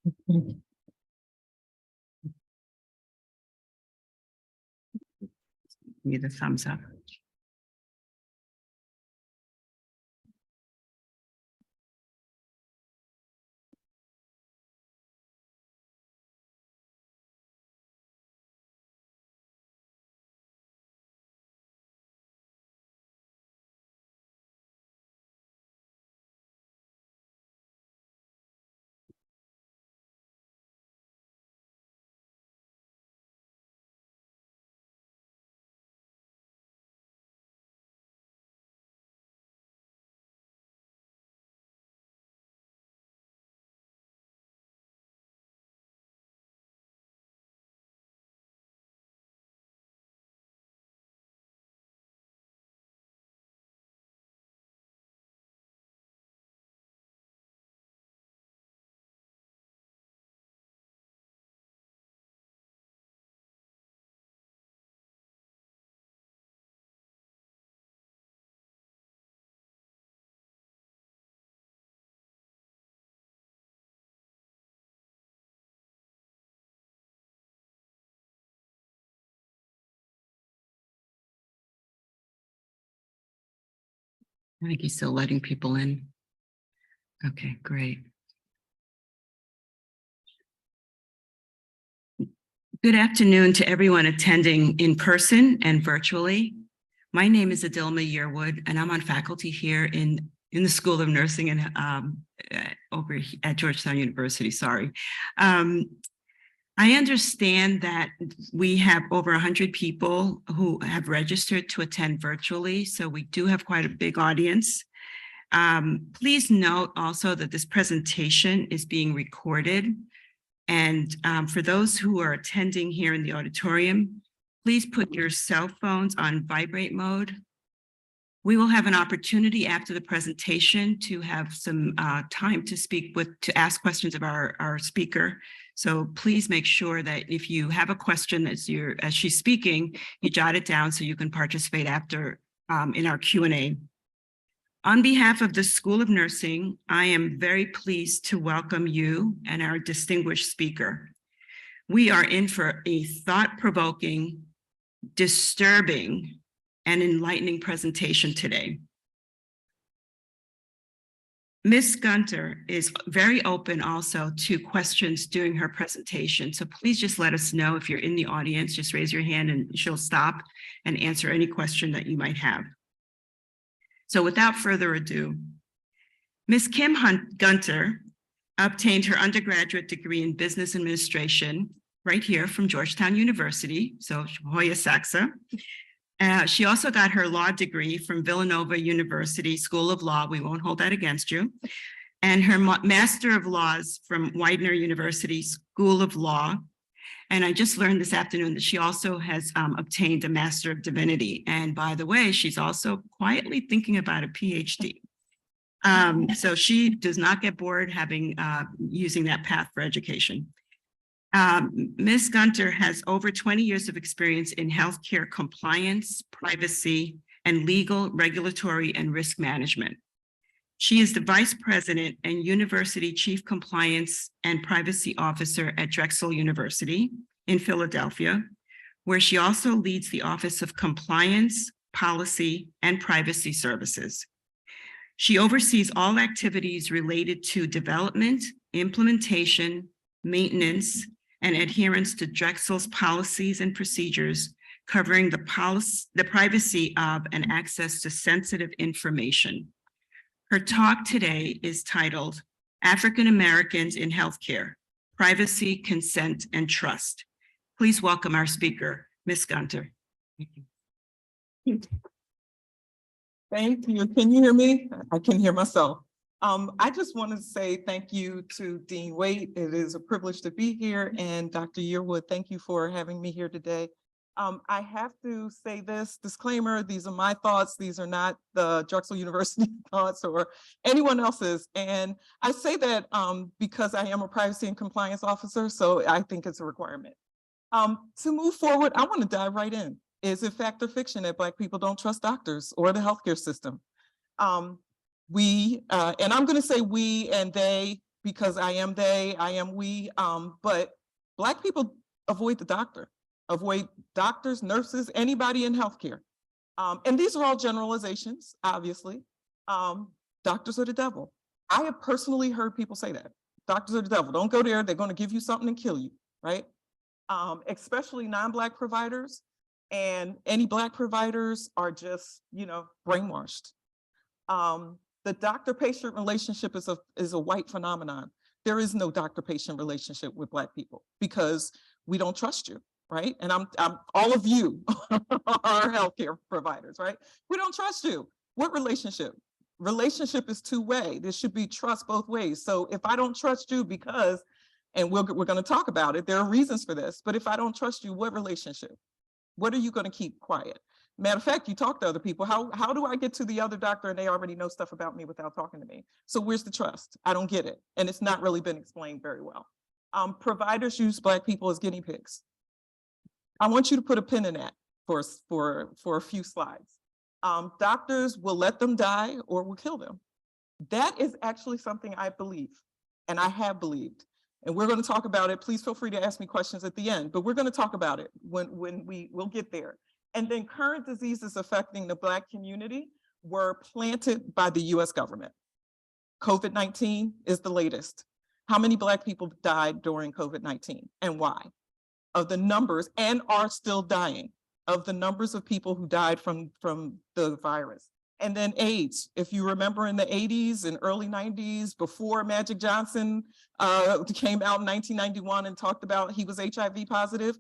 Give me the thumbs up. I think he's still letting people in. Okay, great. Good afternoon to everyone attending in person and virtually. My name is Adilma Yearwood, and I'm on faculty here in the School of Nursing and over at Georgetown University, sorry. I understand that we have over 100 people who have registered to attend virtually, so we do have quite a big audience. Please note also that this presentation is being recorded. And for those who are attending here in the auditorium, please put your cell phones on vibrate mode. We will have an opportunity after the presentation to have some time to ask questions of our speaker. So please make sure that if you have a question as she's speaking, you jot it down so you can participate after in our Q&A. On behalf of the School of Nursing, I am very pleased to welcome you and our distinguished speaker. We are in for a thought-provoking, disturbing, and enlightening presentation today. Ms. Gunter is very open also to questions during her presentation. So please just let us know if you're in the audience, just raise your hand and she'll stop and answer any question that you might have. So without further ado, Ms. Kim Gunter obtained her undergraduate degree in business administration right here from Georgetown University, so Hoya Saxa. She also got her law degree from Villanova University School of Law. We won't hold that against you. And her Master of Laws from Widener University School of Law. And I just learned this afternoon that she also has obtained a Master of Divinity. And by the way, she's also quietly thinking about a PhD. So she does not get bored having using that path for education. Ms. Gunter has over 20 years of experience in healthcare compliance, privacy, and legal, regulatory, and risk management. She is the Vice President and University Chief Compliance and Privacy Officer at Drexel University in Philadelphia, where she also leads the Office of Compliance, Policy, and Privacy Services. She oversees all activities related to development, implementation, maintenance, and adherence to Drexel's policies and procedures covering the privacy of and access to sensitive information. Her talk today is titled African Americans in Healthcare, Privacy, Consent, and Trust. Please welcome our speaker, Ms. Gunter. Thank you. Can you hear me? I can hear myself. I just want to say thank you to Dean Waite. It is a privilege to be here. And Dr. Yearwood, thank you for having me here today. I have to say this disclaimer, these are my thoughts. These are not the Drexel University thoughts or anyone else's. And I say that because I am a privacy and compliance officer, so I think it's a requirement. To move forward, I want to dive right in. Is it fact or fiction that Black people don't trust doctors or the healthcare system? And I'm going to say we and they, because I am they, I am we, but Black people avoid the doctor, avoid doctors, nurses, anybody in healthcare. And these are all generalizations, obviously. Doctors are the devil. I have personally heard people say that. Doctors are the devil. Don't go there. They're going to give you something and kill you, right? Especially non-Black providers, and any Black providers are just, brainwashed. The doctor-patient relationship is a white phenomenon. There is no doctor-patient relationship with Black people because we don't trust you, right? And I'm all of you are healthcare providers, right? We don't trust you. What relationship? Relationship is two-way. There should be trust both ways. So if I don't trust you because, and we're going to talk about it, there are reasons for this, but if I don't trust you, what relationship? What are you going to keep quiet? Matter of fact, you talk to other people. How do I get to the other doctor and they already know stuff about me without talking to me? So where's the trust? I don't get it. And it's not really been explained very well. Providers use Black people as guinea pigs. I want you to put a pin in that for a few slides. Doctors will let them die or will kill them. That is actually something I believe, and I have believed. And we're going to talk about it. Please feel free to ask me questions at the end, but we're going to talk about it when we'll get there. And then current diseases affecting the Black community were planted by the US government. COVID-19 is the latest. How many Black people died during COVID-19 and why? Of the numbers, and are still dying, of the numbers of people who died from the virus. And then AIDS, if you remember in the 80s and early 90s, before Magic Johnson came out in 1991 and talked about he was HIV positive,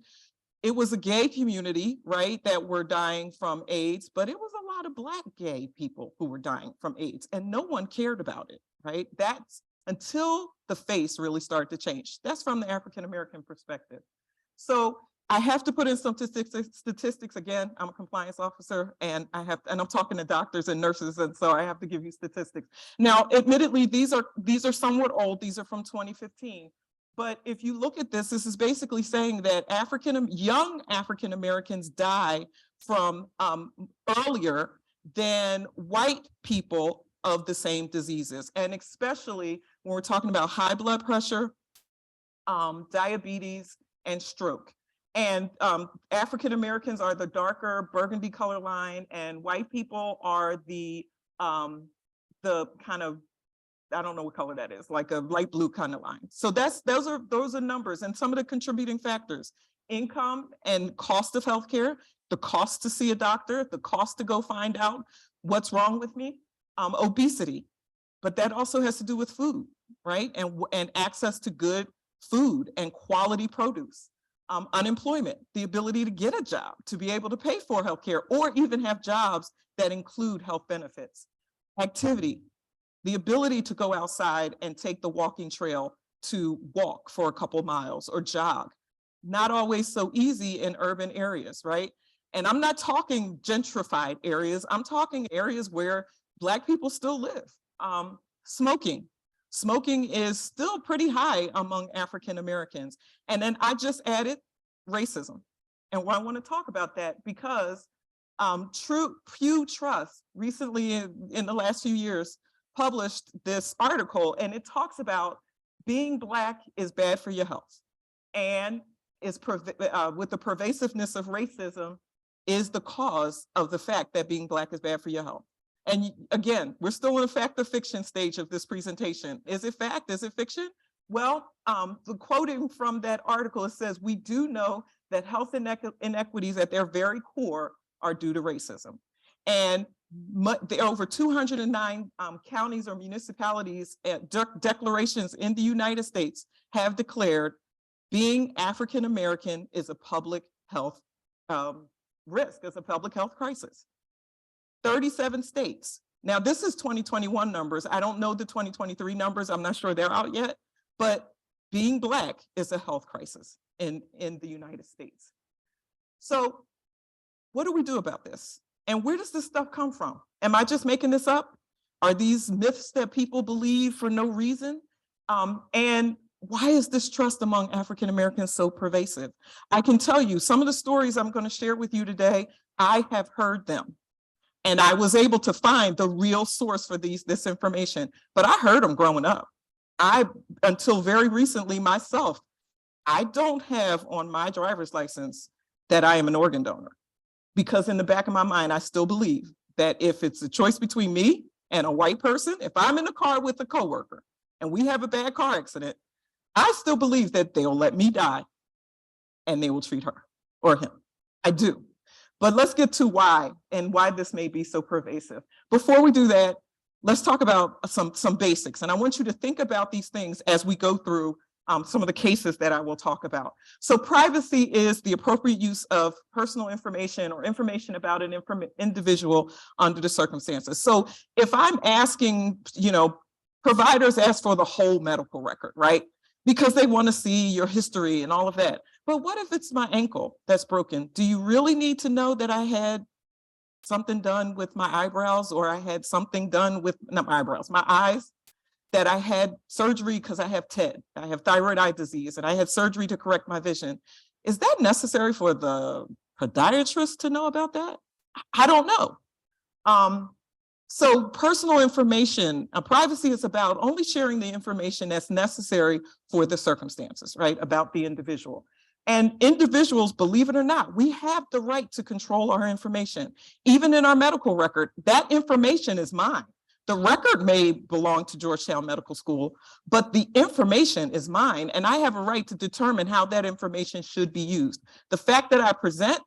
it was a gay community, right, that were dying from AIDS, but it was a lot of Black gay people who were dying from AIDS, and no one cared about it, right? That's until the face really started to change. That's from the African-American perspective. So I have to put in some statistics again. I'm a compliance officer, and I'm talking to doctors and nurses, and so I have to give you statistics. Now, admittedly, these are somewhat old. These are from 2015. But if you look at this, this is basically saying that young African Americans die from earlier than white people of the same diseases, and especially when we're talking about high blood pressure, diabetes, and stroke. And African Americans are the darker burgundy color line, and white people are the kind of, I don't know what color that is, like a light blue kind of line. So those are numbers, and some of the contributing factors: income and cost of healthcare, the cost to see a doctor, the cost to go find out what's wrong with me, obesity, but that also has to do with food, right? And access to good food and quality produce. Unemployment, the ability to get a job, to be able to pay for healthcare, or even have jobs that include health benefits. Activity, the ability to go outside and take the walking trail to walk for a couple miles or jog. Not always so easy in urban areas, right? And I'm not talking gentrified areas. I'm talking areas where Black people still live. Smoking. Smoking is still pretty high among African Americans. And then I just added racism. And I want to talk about that because Pew Trust recently in the last few years published this article, and it talks about being Black is bad for your health, and is with the pervasiveness of racism is the cause of the fact that being Black is bad for your health. And again, we're still in the fact or fiction stage of this presentation. Is it fact? Is it fiction? Well, the quoting from that article, it says, we do know that health inequities at their very core are due to racism. And there are over 209 counties or municipalities, declarations in the United States have declared being African American is a public health risk, is a public health crisis. 37 states. Now, this is 2021 numbers. I don't know the 2023 numbers. I'm not sure they're out yet, but being Black is a health crisis in the United States. So what do we do about this? And where does this stuff come from? Am I just making this up? Are these myths that people believe for no reason? And why is distrust among African Americans so pervasive? I can tell you some of the stories I'm going to share with you today, I have heard them. And I was able to find the real source for this information, but I heard them growing up. until very recently myself, I don't have on my driver's license that I am an organ donor, because in the back of my mind, I still believe that if it's a choice between me and a white person, if I'm in a car with a coworker and we have a bad car accident, I still believe that they'll let me die and they will treat her or him. I do. But let's get to why and why this may be so pervasive. Before we do that, let's talk about some basics. And I want you to think about these things as we go through some of the cases that I will talk about. So privacy is the appropriate use of personal information or information about an individual under the circumstances. So if I'm asking, providers ask for the whole medical record, right? Because they want to see your history and all of that. But what if it's my ankle that's broken? Do you really need to know that I had something done with my eyebrows, or I had something done with, not my eyebrows, my eyes, that I had surgery because I have TED, I have thyroid eye disease, and I had surgery to correct my vision? Is that necessary for the podiatrist to know about that? I don't know. So personal information, privacy is about only sharing the information that's necessary for the circumstances, right, about the individual. And individuals, believe it or not, we have the right to control our information. Even in our medical record, that information is mine. The record may belong to Georgetown Medical School, but the information is mine, and I have a right to determine how that information should be used. The fact that I present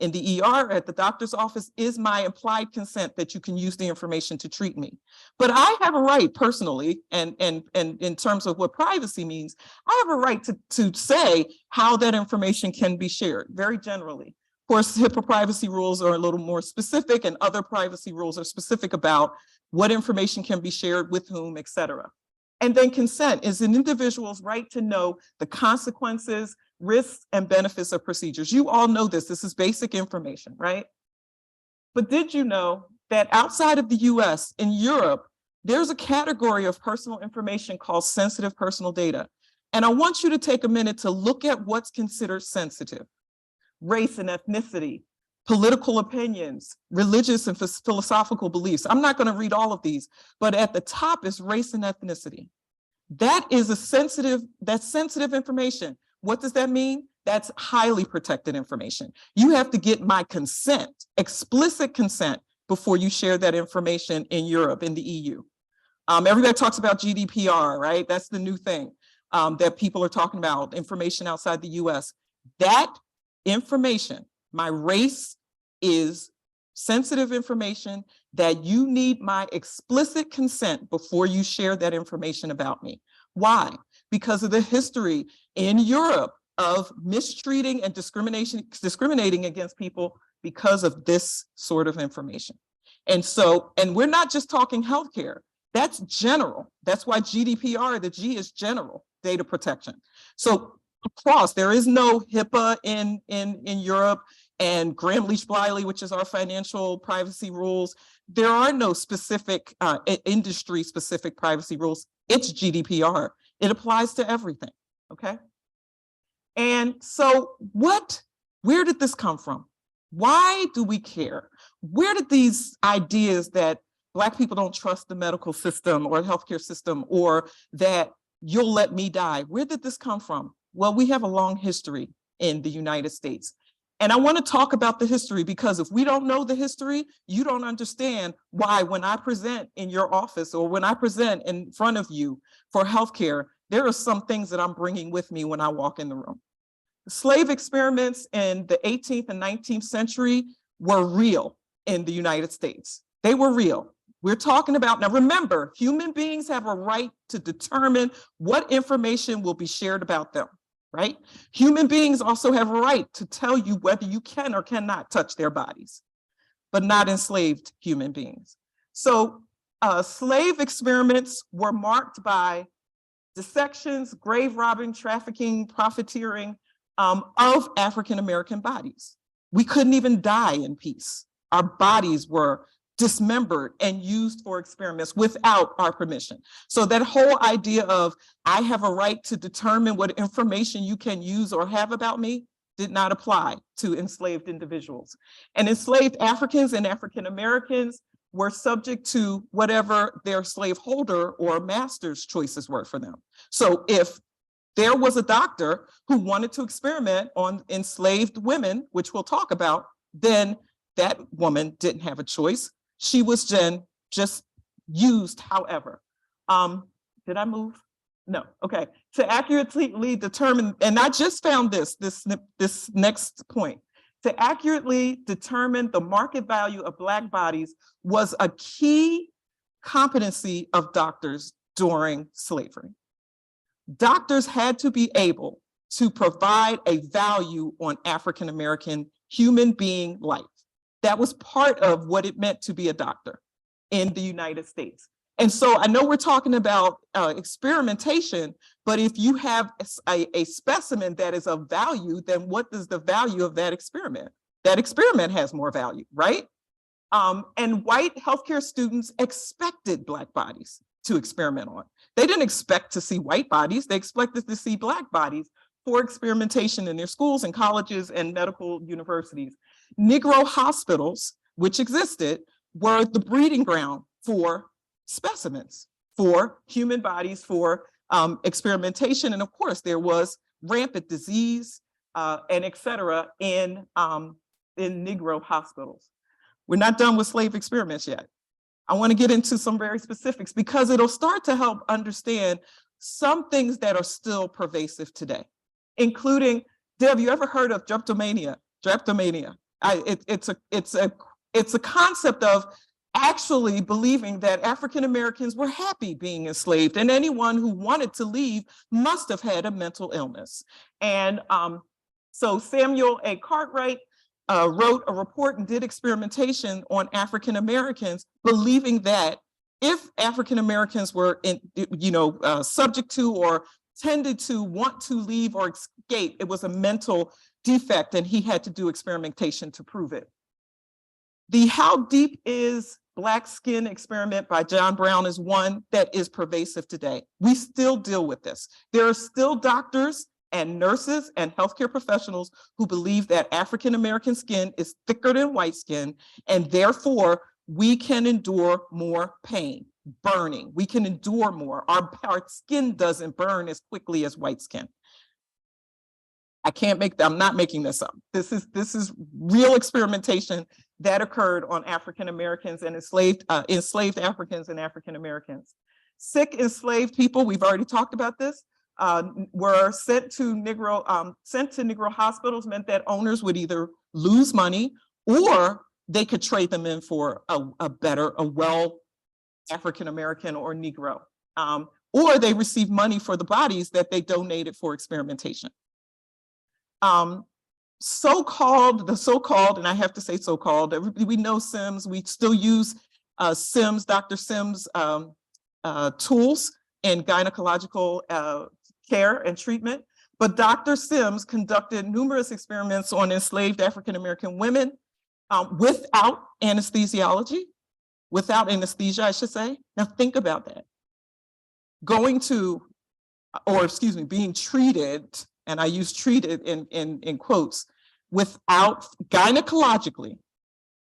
in the ER at the doctor's office is my implied consent that you can use the information to treat me. But I have a right personally, and in terms of what privacy means, I have a right to say how that information can be shared, very generally. Of course, HIPAA privacy rules are a little more specific, and other privacy rules are specific about what information can be shared with whom, et cetera. And then consent is an individual's right to know the consequences, risks, and benefits of procedures. You all know this. This is basic information, right? But did you know that outside of the US, in Europe, there's a category of personal information called sensitive personal data? And I want you to take a minute to look at what's considered sensitive. Race and ethnicity, political opinions, religious and philosophical beliefs. I'm not going to read all of these, but at the top is race and ethnicity. That is that's sensitive information. What does that mean? That's highly protected information. You have to get my consent, explicit consent, before you share that information in Europe, in the EU. Everybody talks about GDPR, right? That's the new thing that people are talking about, information outside the US. That information, my race, is sensitive information that you need my explicit consent before you share that information about me. Why? Because of the history in Europe of mistreating and discriminating against people because of this sort of information. And we're not just talking healthcare, that's general. That's why GDPR, the G is general, data protection. So across, there is no HIPAA in Europe, and Graham-Leach-Bliley, which is our financial privacy rules. There are no specific industry-specific privacy rules. It's GDPR. It applies to everything, okay? And so where did this come from? Why do we care? Where did these ideas that Black people don't trust the medical system or healthcare system, or that you'll let me die, where did this come from? Well, we have a long history in the United States. And I want to talk about the history, because if we don't know the history, you don't understand why when I present in your office or when I present in front of you for healthcare, there are some things that I'm bringing with me when I walk in the room. Slave experiments in the 18th and 19th century were real in the United States. They were real. We're talking about, now remember, human beings have a right to determine what information will be shared about them, right? Human beings also have a right to tell you whether you can or cannot touch their bodies, but not enslaved human beings. So slave experiments were marked by dissections, grave robbing, trafficking, profiteering of African-American bodies. We couldn't even die in peace. Our bodies were dismembered and used for experiments without our permission. So that whole idea of I have a right to determine what information you can use or have about me did not apply to enslaved individuals. And enslaved Africans and African Americans were subject to whatever their slaveholder or master's choices were for them. So if there was a doctor who wanted to experiment on enslaved women, which we'll talk about, then that woman didn't have a choice. She was then just used, however. Did I move? No, okay. To accurately determine, and I just found this next point. To accurately determine the market value of Black bodies was a key competency of doctors during slavery. Doctors had to be able to provide a value on African-American human being life. That was part of what it meant to be a doctor in the United States. And so I know we're talking about experimentation, but if you have a specimen that is of value, then what is the value of that experiment? That experiment has more value, right? And white healthcare students expected Black bodies to experiment on. They didn't expect to see white bodies, they expected to see Black bodies for experimentation in their schools and colleges and medical universities. Negro hospitals, which existed, were the breeding ground for specimens, for human bodies, for experimentation. And of course, there was rampant disease and et cetera in Negro hospitals. We're not done with slave experiments yet. I want to get into some very specifics because it'll start to help understand some things that are still pervasive today, including, have you ever heard of drapetomania? Drapetomania. It's a concept of actually believing that African-Americans were happy being enslaved, and anyone who wanted to leave must have had a mental illness. And so Samuel A. Cartwright wrote a report and did experimentation on African-Americans, believing that if African-Americans were subject to or tended to want to leave or escape, it was a mental defect, and he had to do experimentation to prove it. The How Deep is Black Skin experiment by John Brown is one that is pervasive today. We still deal with this. There are still doctors and nurses and healthcare professionals who believe that African-American skin is thicker than white skin, and therefore we can endure more pain, burning. We can endure more. Our skin doesn't burn as quickly as white skin. I'm not making this up. This is real experimentation that occurred on African-Americans and enslaved Africans and African-Americans. Sick enslaved people, we've already talked about this, were sent to Negro hospitals, meant that owners would either lose money or they could trade them in for a well African-American or Negro, or they received money for the bodies that they donated for experimentation. The so-called, and I have to say so-called, we know Sims, we still use Sims, Dr. Sims tools in gynecological care and treatment, but Dr. Sims conducted numerous experiments on enslaved African-American women without anesthesia, I should say. Now think about that. Being treated, and I use treated in quotes, gynecologically,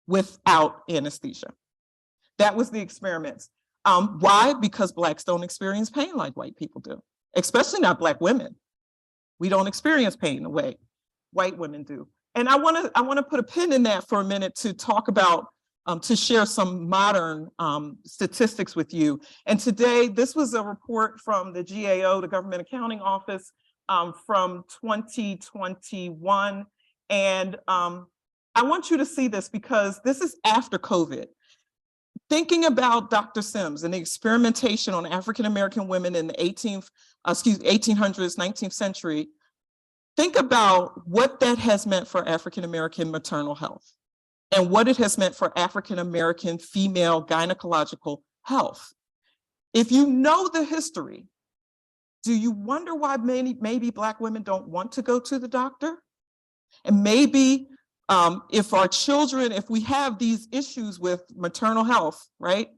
without anesthesia. That was the experiments. Why? Because Blacks don't experience pain like white people do, especially not Black women. We don't experience pain the way white women do. And I want to put a pin in that for a minute to talk about, to share some modern statistics with you. And today, this was a report from the GAO, the Government Accounting Office, from 2021. And I want you to see this because this is after COVID. Thinking about Dr. Sims and the experimentation on African-American women in the 1800s, 19th century, think about what that has meant for African-American maternal health and what it has meant for African-American female gynecological health. If you know the history, do you wonder why maybe Black women don't want to go to the doctor? And maybe if we have these issues with maternal health, right?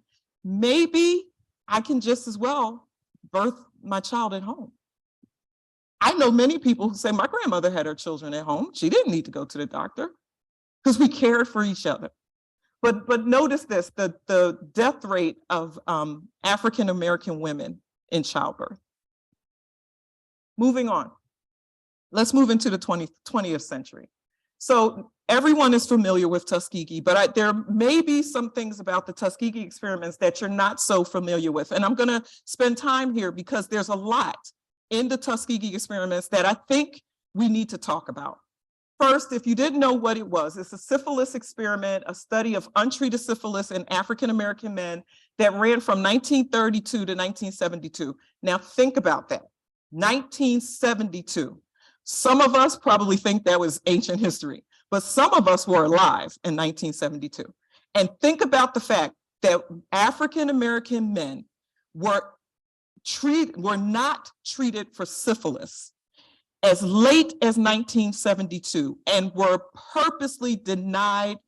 Maybe I can just as well birth my child at home. I know many people who say my grandmother had her children at home. She didn't need to go to the doctor because we cared for each other. But notice this, the death rate of African-American women in childbirth. Moving on. Let's move into the 20th century. So everyone is familiar with Tuskegee, but there may be some things about the Tuskegee experiments that you're not so familiar with. And I'm going to spend time here because there's a lot in the Tuskegee experiments that I think we need to talk about. First, if you didn't know what it was, it's a syphilis experiment, a study of untreated syphilis in African-American men that ran from 1932 to 1972. Now think about that, 1972. Some of us probably think that was ancient history, but some of us were alive in 1972. And think about the fact that African-American men were not treated for syphilis as late as 1972 and were purposely denied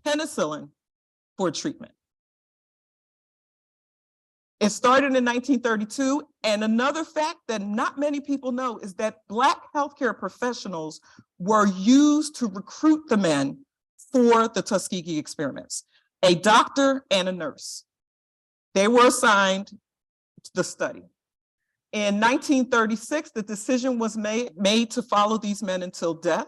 penicillin for treatment. It started in 1932, and another fact that not many people know is that Black healthcare professionals were used to recruit the men for the Tuskegee experiments, a doctor and a nurse. They were assigned to the study. In 1936, the decision was made to follow these men until death.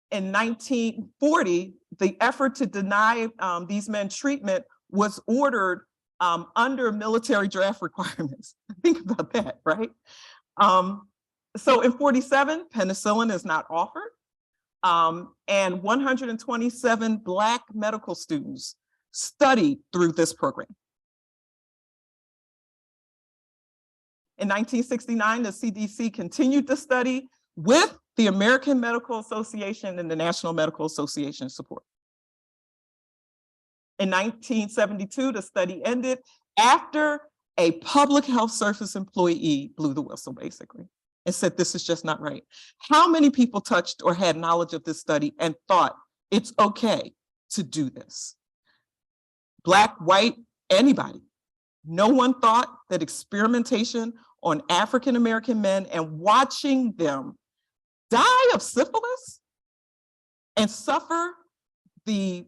In 1940, the effort to deny these men treatment was ordered under military draft requirements. Think about that, right? So in 47, penicillin is not offered, and 127 Black medical students studied through this program. In 1969, the CDC continued the study with the American Medical Association and the National Medical Association support. In 1972, the study ended after a public health service employee blew the whistle, basically, and said, this is just not right. How many people touched or had knowledge of this study and thought it's okay to do this? Black, white, anybody. No one thought that experimentation on African-American men and watching them die of syphilis and suffer the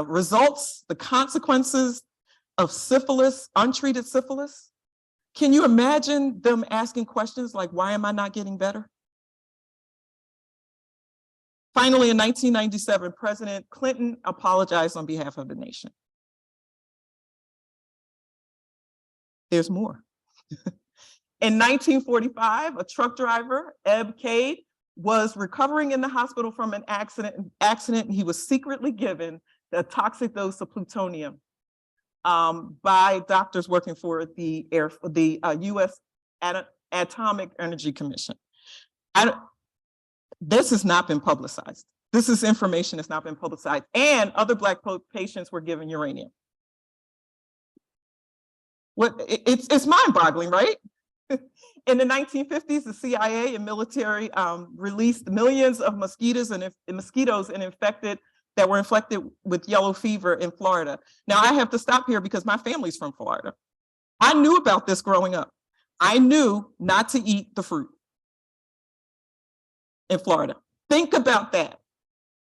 results, the consequences of syphilis, untreated syphilis. Can you imagine them asking questions like, why am I not getting better? Finally, in 1997, President Clinton apologized on behalf of the nation. There's more. In 1945, a truck driver, Eb Cade, was recovering in the hospital from an accident, and he was secretly given a toxic dose of plutonium by doctors working for the U.S. Atomic Energy Commission. This has not been publicized. This is information that's not been publicized, and other Black patients were given uranium. It's mind-boggling, right? In the 1950s, the CIA and military released millions of mosquitoes and that were infected with yellow fever in Florida. Now I have to stop here because my family's from Florida. I knew about this growing up. I knew not to eat the fruit in Florida. Think about that.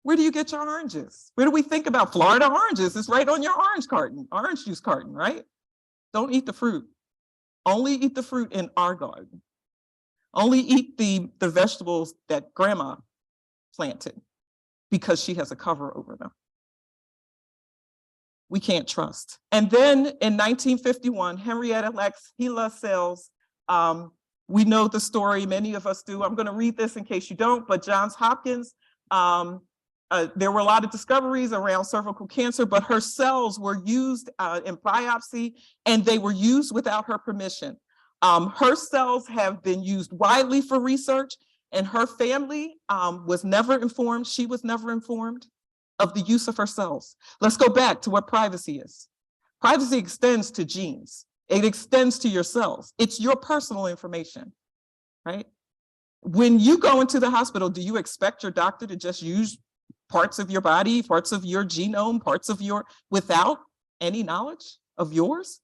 Where do you get your oranges? Where do we think about Florida oranges? It's right on your orange juice carton, right? Don't eat the fruit. Only eat the fruit in our garden. Only eat the vegetables that grandma planted because she has a cover over them. We can't trust. And then in 1951, Henrietta Lacks HeLa cells, we know the story, many of us do. I'm gonna read this in case you don't, but Johns Hopkins, there were a lot of discoveries around cervical cancer, but her cells were used in biopsy and they were used without her permission. Her cells have been used widely for research, and her family was never informed. She was never informed of the use of her cells. Let's go back to what privacy is. Privacy extends to genes. It extends to your cells. It's your personal information, right? When you go into the hospital, do you expect your doctor to just use parts of your body, parts of your genome, without any knowledge of yours?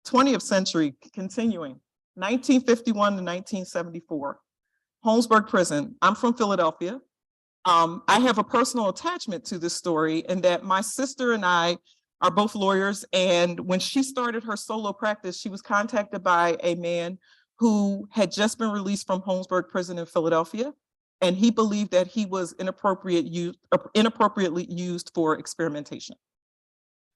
20th century, continuing, 1951 to 1974, Holmesburg Prison. I'm from Philadelphia. I have a personal attachment to this story in that my sister and I are both lawyers. And when she started her solo practice, she was contacted by a man who had just been released from Holmesburg Prison in Philadelphia. And he believed that he was inappropriately used for experimentation.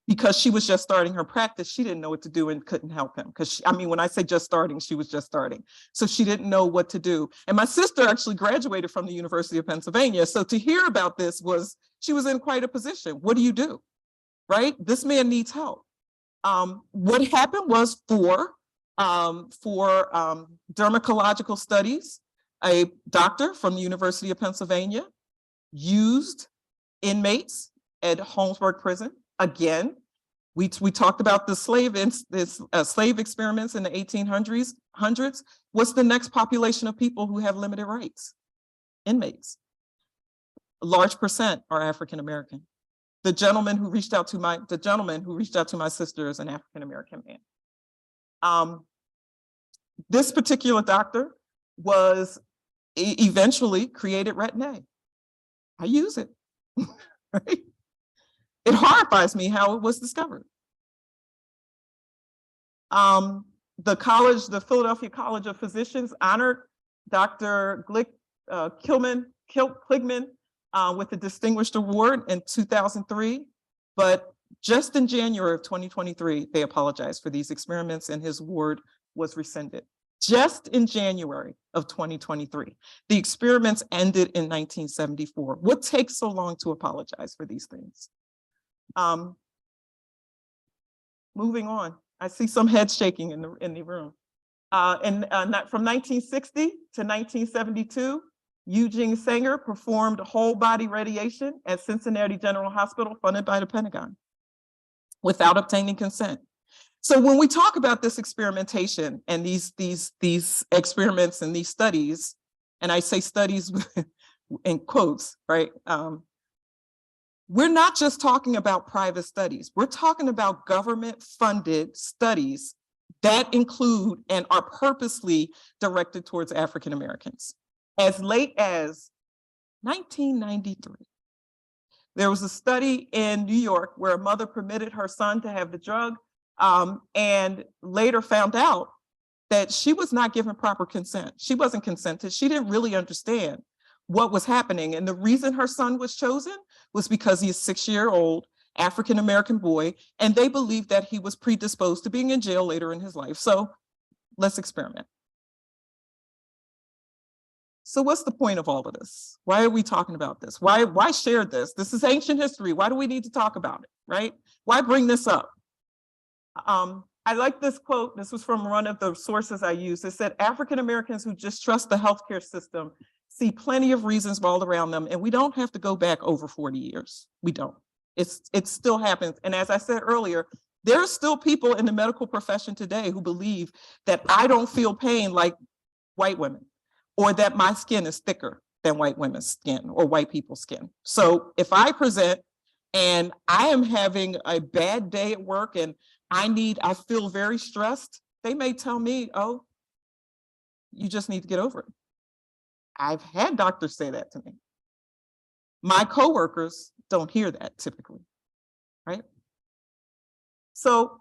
Because she was just starting her practice, she didn't know what to do and couldn't help him. Because I mean, when I say just starting, she was just starting. So she didn't know what to do. And my sister actually graduated from the University of Pennsylvania. So to hear about this she was in quite a position. What do you do, right? This man needs help. What happened was for dermatological studies, a doctor from the University of Pennsylvania used inmates at Holmesburg Prison. Again, we talked about the slave experiments in the 1800s. What's the next population of people who have limited rights? Inmates. A large percent are African American. The gentleman who reached out to my sister is an African American man. This particular doctor was eventually created Retin-A. I use it. Right? It horrifies me how it was discovered. The Philadelphia College of Physicians honored Dr. Kligman with a distinguished award in 2003, but just in January of 2023, they apologized for these experiments and his award was rescinded. Just in January of 2023, the experiments ended in 1974. What takes so long to apologize for these things? Moving on, I see some heads shaking in the room. From 1960 to 1972, Eugene Sanger performed whole body radiation at Cincinnati General Hospital funded by the Pentagon without obtaining consent. So when we talk about this experimentation and these experiments and these studies, and I say studies in quotes, right? We're not just talking about private studies. We're talking about government-funded studies that include and are purposely directed towards African Americans. As late as 1993, there was a study in New York where a mother permitted her son to have the drug and later found out that she was not given proper consent. She wasn't consented. She didn't really understand what was happening. And the reason her son was chosen was because he's a 6-year-old African-American boy, and they believed that he was predisposed to being in jail later in his life. So let's experiment. So what's the point of all of this? Why are we talking about this? Why share this? This is ancient history. Why do we need to talk about it, right? Why bring this up? I like this quote. This was from one of the sources I used. It said, African Americans who just trust the healthcare system see plenty of reasons all around them, and we don't have to go back over 40 years. We don't. It still happens. And as I said earlier, there are still people in the medical profession today who believe that I don't feel pain like white women, or that my skin is thicker than white women's skin or white people's skin. So if I present and I am having a bad day at work and I feel very stressed, they may tell me, oh, you just need to get over it. I've had doctors say that to me. My coworkers don't hear that typically, right? So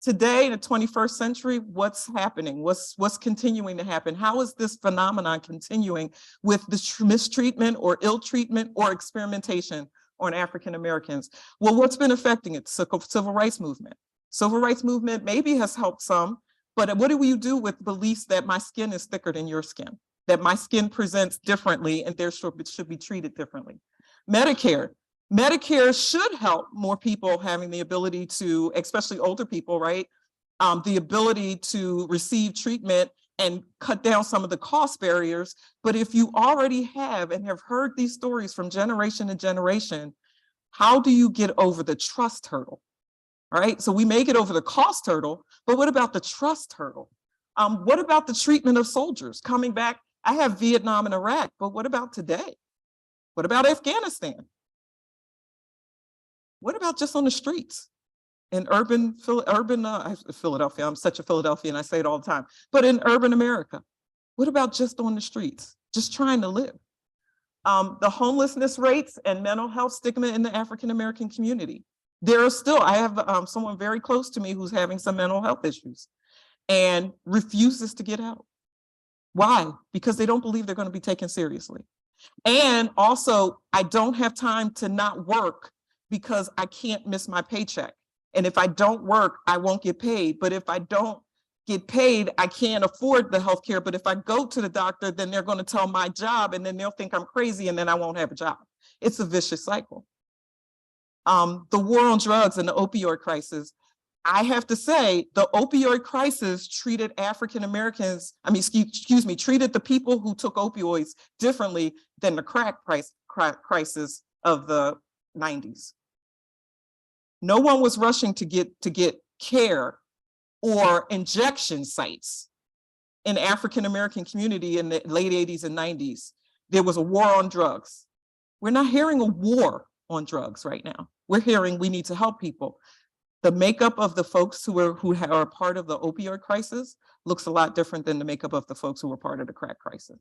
today in the 21st century, what's happening? What's continuing to happen? How is this phenomenon continuing with this mistreatment or ill treatment or experimentation on African Americans? Well, what's been affecting it? Civil rights movement. Civil rights movement maybe has helped some, but what do you do with beliefs that my skin is thicker than your skin, that my skin presents differently and therefore it should be treated differently? Medicare. Medicare should help more people having the ability to, especially older people, right? The ability to receive treatment and cut down some of the cost barriers. But if you already have and have heard these stories from generation to generation, how do you get over the trust hurdle? All right, so we may get over the cost hurdle, but what about the trust hurdle? What about the treatment of soldiers coming back? I have Vietnam and Iraq, but what about today? What about Afghanistan? What about just on the streets in urban Philadelphia? I'm such a Philadelphian, I say it all the time, but in urban America, what about just on the streets, just trying to live? The homelessness rates and mental health stigma in the African-American community. There are still, I have someone very close to me who's having some mental health issues and refuses to get out. Why? Because they don't believe they're going to be taken seriously. And also, I don't have time to not work because I can't miss my paycheck. And if I don't work, I won't get paid. But if I don't get paid, I can't afford the healthcare. But if I go to the doctor, then they're going to tell my job and then they'll think I'm crazy and then I won't have a job. It's a vicious cycle. The war on drugs and the opioid crisis, I have to say, the opioid crisis treated African-Americans, treated the people who took opioids differently than the crack crisis of the 90s. No one was rushing to get care or injection sites in African-American community in the late 80s and 90s. There was a war on drugs. We're not hearing a war on drugs right now. We're hearing we need to help people. The makeup of the folks who are part of the opioid crisis looks a lot different than the makeup of the folks who were part of the crack crisis.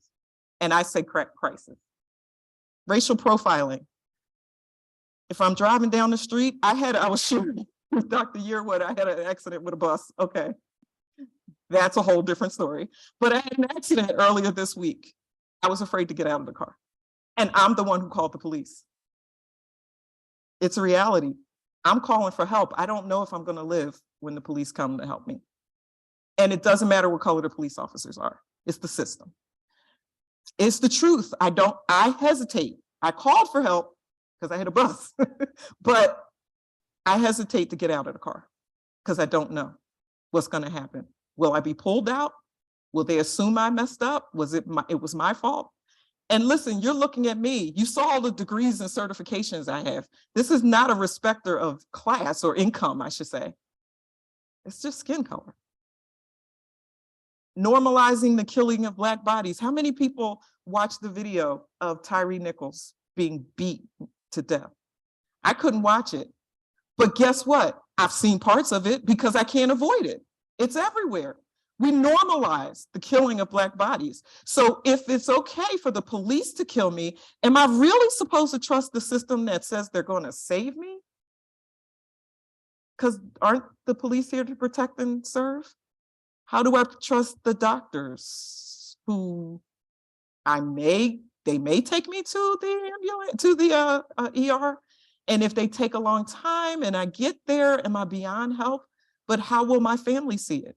And I say crack crisis. Racial profiling. If I'm driving down the street, I was sharing with Dr. Yearwood, I had an accident with a bus. Okay, that's a whole different story. But I had an accident earlier this week. I was afraid to get out of the car. And I'm the one who called the police. It's a reality. I'm calling for help. I don't know if I'm going to live when the police come to help me. And it doesn't matter what color the police officers are. It's the system. It's the truth. I hesitate. I called for help because I had a bus, but I hesitate to get out of the car because I don't know what's going to happen. Will I be pulled out? Will they assume I messed up? It was my fault? And listen, you're looking at me. You saw all the degrees and certifications I have. This is not a respecter of class or income, I should say. It's just skin color. Normalizing the killing of Black bodies. How many people watched the video of Tyree Nichols being beat to death? I couldn't watch it. But guess what? I've seen parts of it because I can't avoid it. It's everywhere. We normalize the killing of Black bodies. So if it's okay for the police to kill me, am I really supposed to trust the system that says they're going to save me? Because aren't the police here to protect and serve? How do I trust the doctors who they may take me to the ambulance, to the ER? And if they take a long time and I get there, am I beyond help? But how will my family see it?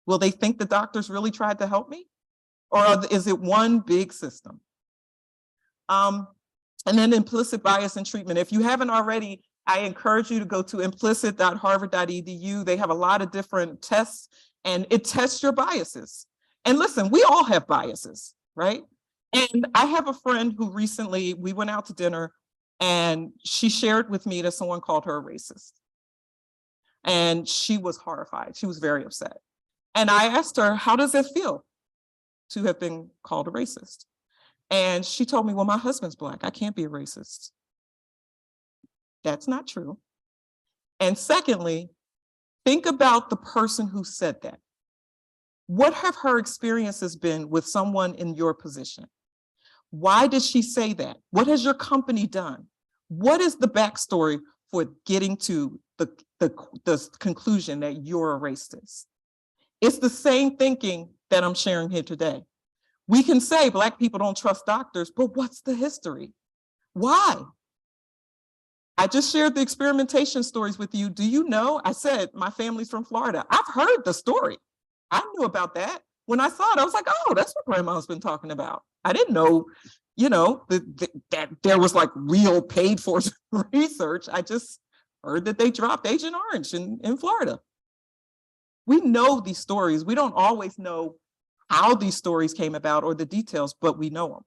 Will they think the doctors really tried to help me? Or is it one big system? And then implicit bias in treatment. If you haven't already, I encourage you to go to implicit.harvard.edu. They have a lot of different tests and it tests your biases. And listen, we all have biases, right? And I have a friend who recently, we went out to dinner and she shared with me that someone called her a racist. And she was horrified. She was very upset. And I asked her, how does it feel to have been called a racist? And she told me, well, my husband's Black. I can't be a racist. That's not true. And secondly, think about the person who said that. What have her experiences been with someone in your position? Why did she say that? What has your company done? What is the backstory for getting to the conclusion that you're a racist? It's the same thinking that I'm sharing here today. We can say Black people don't trust doctors, but what's the history? Why? I just shared the experimentation stories with you. Do you know? I said my family's from Florida. I've heard the story. I knew about that. When I saw it, I was like, oh, that's what grandma's been talking about. I didn't know, that there was like real paid for research. I just heard that they dropped Agent Orange in Florida. We know these stories. We don't always know how these stories came about or the details, but we know them.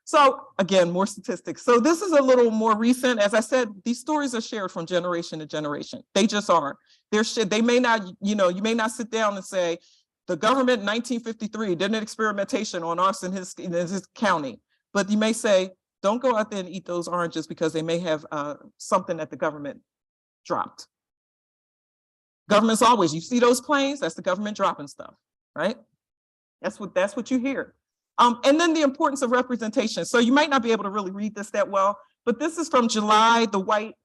So again, more statistics. So this is a little more recent. As I said, these stories are shared from generation to generation. They just are. They may not, you may not sit down and say, the government in 1953 did an experimentation on us in his county. But you may say, don't go out there and eat those oranges because they may have something that the government dropped. Government's always, you see those planes, that's the government dropping stuff, right? That's what you hear. And then the importance of representation. So you might not be able to really read this that well, but this is from July. The white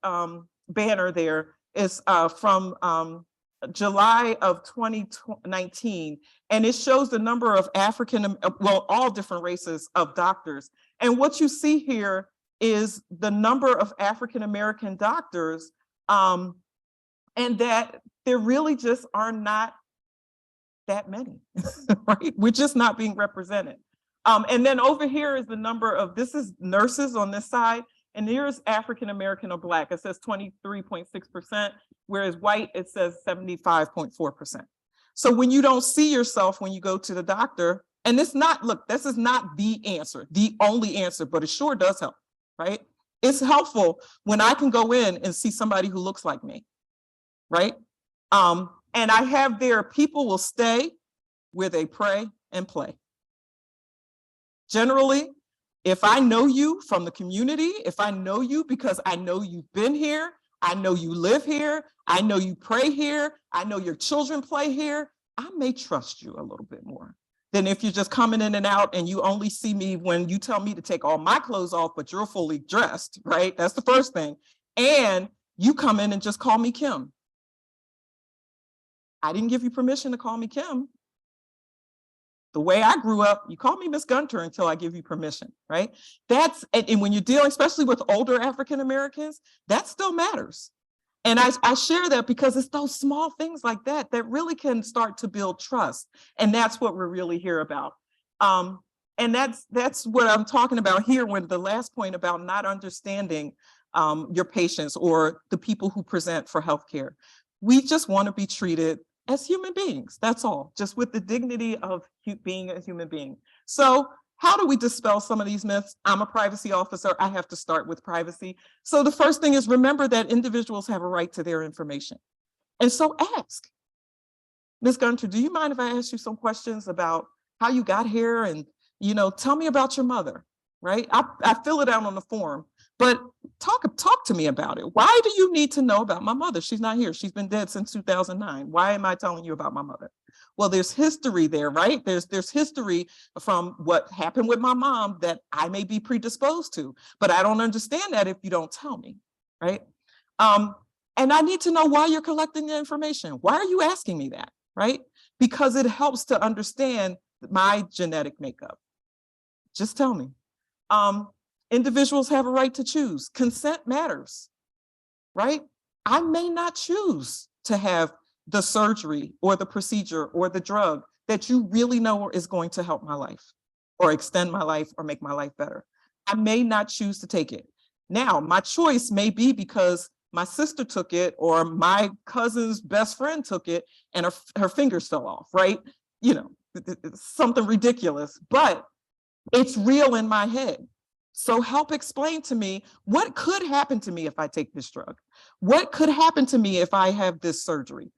banner there is from July of 2019, and it shows the number of all different races of doctors. And what you see here is the number of African-American doctors, and that there really just are not that many, right? We're just not being represented. And then over here is the number of, this is nurses on this side, and here's African-American or Black. It says 23.6%, whereas white, it says 75.4%. So when you don't see yourself when you go to the doctor, and it's not, look, this is not the answer, the only answer, but it sure does help, right? It's helpful when I can go in and see somebody who looks like me, right? And I have there, people will stay where they pray and play. Generally, if I know you from the community, if I know you because I know you've been here, I know you live here, I know you pray here, I know your children play here, I may trust you a little bit more than if you're just coming in and out and you only see me when you tell me to take all my clothes off, but you're fully dressed, right? That's the first thing. And you come in and just call me Kim. I didn't give you permission to call me Kim. The way I grew up, you call me Miss Gunter until I give you permission, right? That's, and when you're dealing, especially with older African-Americans, that still matters. And I share that because it's those small things like that that really can start to build trust. And that's what we're really here about. And that's what I'm talking about here when the last point about not understanding your patients or the people who present for healthcare. We just want to be treated as human beings, that's all, just with the dignity of being a human being. So how do we dispel some of these myths? I'm a privacy officer, I have to start with privacy. So the first thing is remember that individuals have a right to their information. And so ask. Ms. Gunter, do you mind if I ask you some questions about how you got here and, you know, tell me about your mother, right? I fill it out on the form, but talk to me about it. Why do you need to know about my mother? She's not here. She's been dead since 2009. Why am I telling you about my mother? Well, there's history there, right? There's history from what happened with my mom that I may be predisposed to, but I don't understand that if you don't tell me, right? And I need to know why you're collecting the information. Why are you asking me that, right? Because it helps to understand my genetic makeup. Just tell me. Individuals have a right to choose. Consent matters, right? I may not choose to have the surgery or the procedure or the drug that you really know is going to help my life or extend my life or make my life better. I may not choose to take it. Now, my choice may be because my sister took it or my cousin's best friend took it and her fingers fell off, right? You know, something ridiculous, but it's real in my head. So help explain to me what could happen to me if I take this drug? What could happen to me if I have this surgery?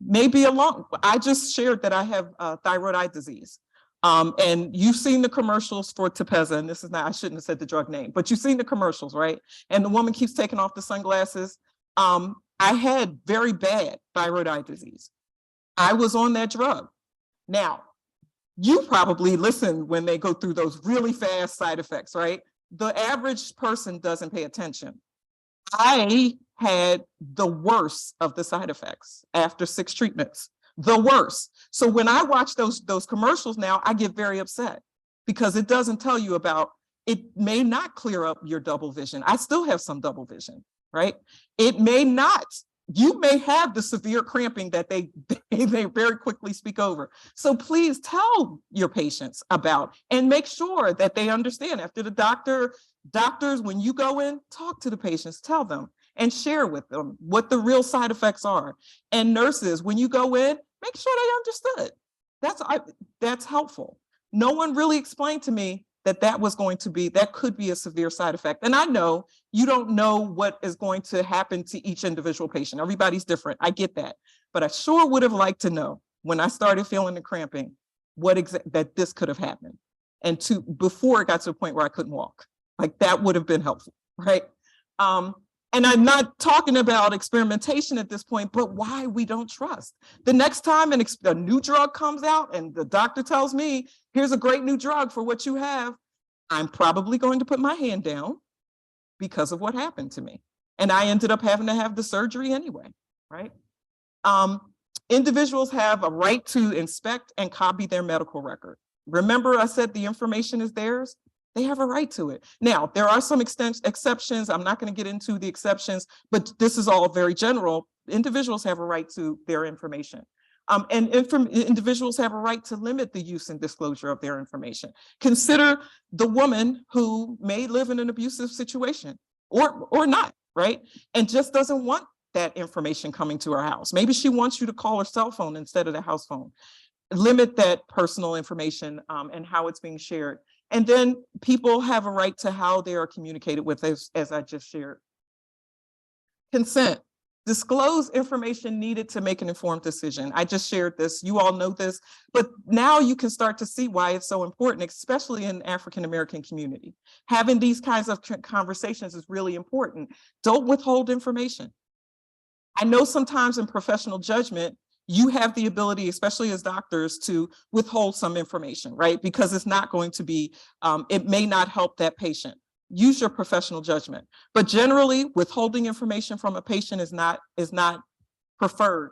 Maybe I just shared that I have thyroid eye disease. And you've seen the commercials for Tepezza, and this is not, I shouldn't have said the drug name, but you've seen the commercials, right? And the woman keeps taking off the sunglasses. I had very bad thyroid eye disease. I was on that drug. Now, you probably listen when they go through those really fast side effects, right? The average person doesn't pay attention. I had the worst of the side effects after 6 treatments, the worst. So when I watch those commercials now, I get very upset because it doesn't tell you about, it may not clear up your double vision. I still have some double vision, right? It may not. You may have the severe cramping that they very quickly speak over. So please tell your patients about and make sure that they understand. After the doctors, when you go in, talk to the patients, tell them and share with them what the real side effects are. And nurses, when you go in, make sure they understood. That's helpful. No one really explained to me that could be a severe side effect. And I know you don't know what is going to happen to each individual patient. Everybody's different. I get that. But I sure would have liked to know when I started feeling the cramping, that this could have happened. And before it got to a point where I couldn't walk, like that would have been helpful, right? And I'm not talking about experimentation at this point, but why we don't trust. The next time a new drug comes out and the doctor tells me, here's a great new drug for what you have, I'm probably going to put my hand down because of what happened to me. And I ended up having to have the surgery anyway, right? Individuals have a right to inspect and copy their medical record. Remember, I said the information is theirs. They have a right to it. Now, there are some exceptions. I'm not going to get into the exceptions, but this is all very general. Individuals have a right to their information. Individuals have a right to limit the use and disclosure of their information. Consider the woman who may live in an abusive situation or not, right? And just doesn't want that information coming to her house. Maybe she wants you to call her cell phone instead of the house phone. Limit that personal information and how it's being shared. And then people have a right to how they are communicated with, as I just shared. Consent. Disclose information needed to make an informed decision. I just shared this, you all know this, but now you can start to see why it's so important, especially in the African-American community. Having these kinds of conversations is really important. Don't withhold information. I know sometimes in professional judgment, you have the ability, especially as doctors, to withhold some information, right? Because it's not going to be, it may not help that patient. Use your professional judgment. But generally, withholding information from a patient is not preferred.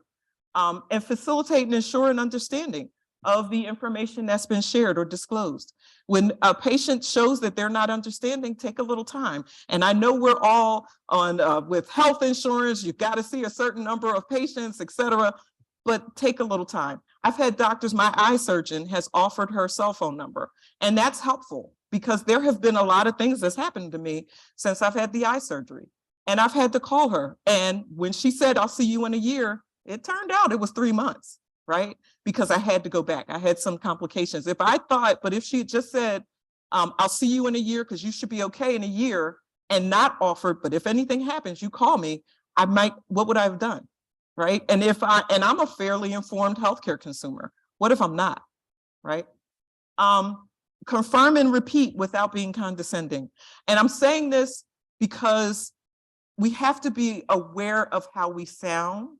And facilitate and ensure an understanding of the information that's been shared or disclosed. When a patient shows that they're not understanding, take a little time. And I know we're all on with health insurance, you've got to see a certain number of patients, et cetera, but take a little time. I've had doctors, my eye surgeon has offered her cell phone number, and that's helpful because there have been a lot of things that's happened to me since I've had the eye surgery. And I've had to call her. And when she said, I'll see you in a year, it turned out it was 3 months, right? Because I had to go back. I had some complications. If I thought, but if she had just said, I'll see you in a year because you should be okay in a year, and not offered, but if anything happens, you call me, what would I have done? Right? And I'm a fairly informed healthcare consumer. What if I'm not, right? Confirm and repeat without being condescending. And I'm saying this because we have to be aware of how we sound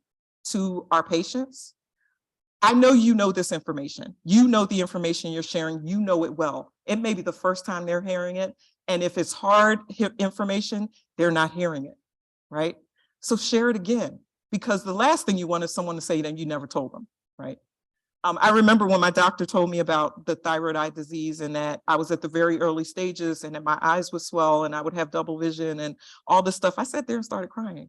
to our patients. I know you know this information. You know the information you're sharing, you know it well. It may be the first time they're hearing it. And if it's hard information, they're not hearing it, right? So share it again. Because the last thing you want is someone to say that you never told them, right? I remember when my doctor told me about the thyroid eye disease and that I was at the very early stages and that my eyes would swell and I would have double vision and all this stuff. I sat there and started crying.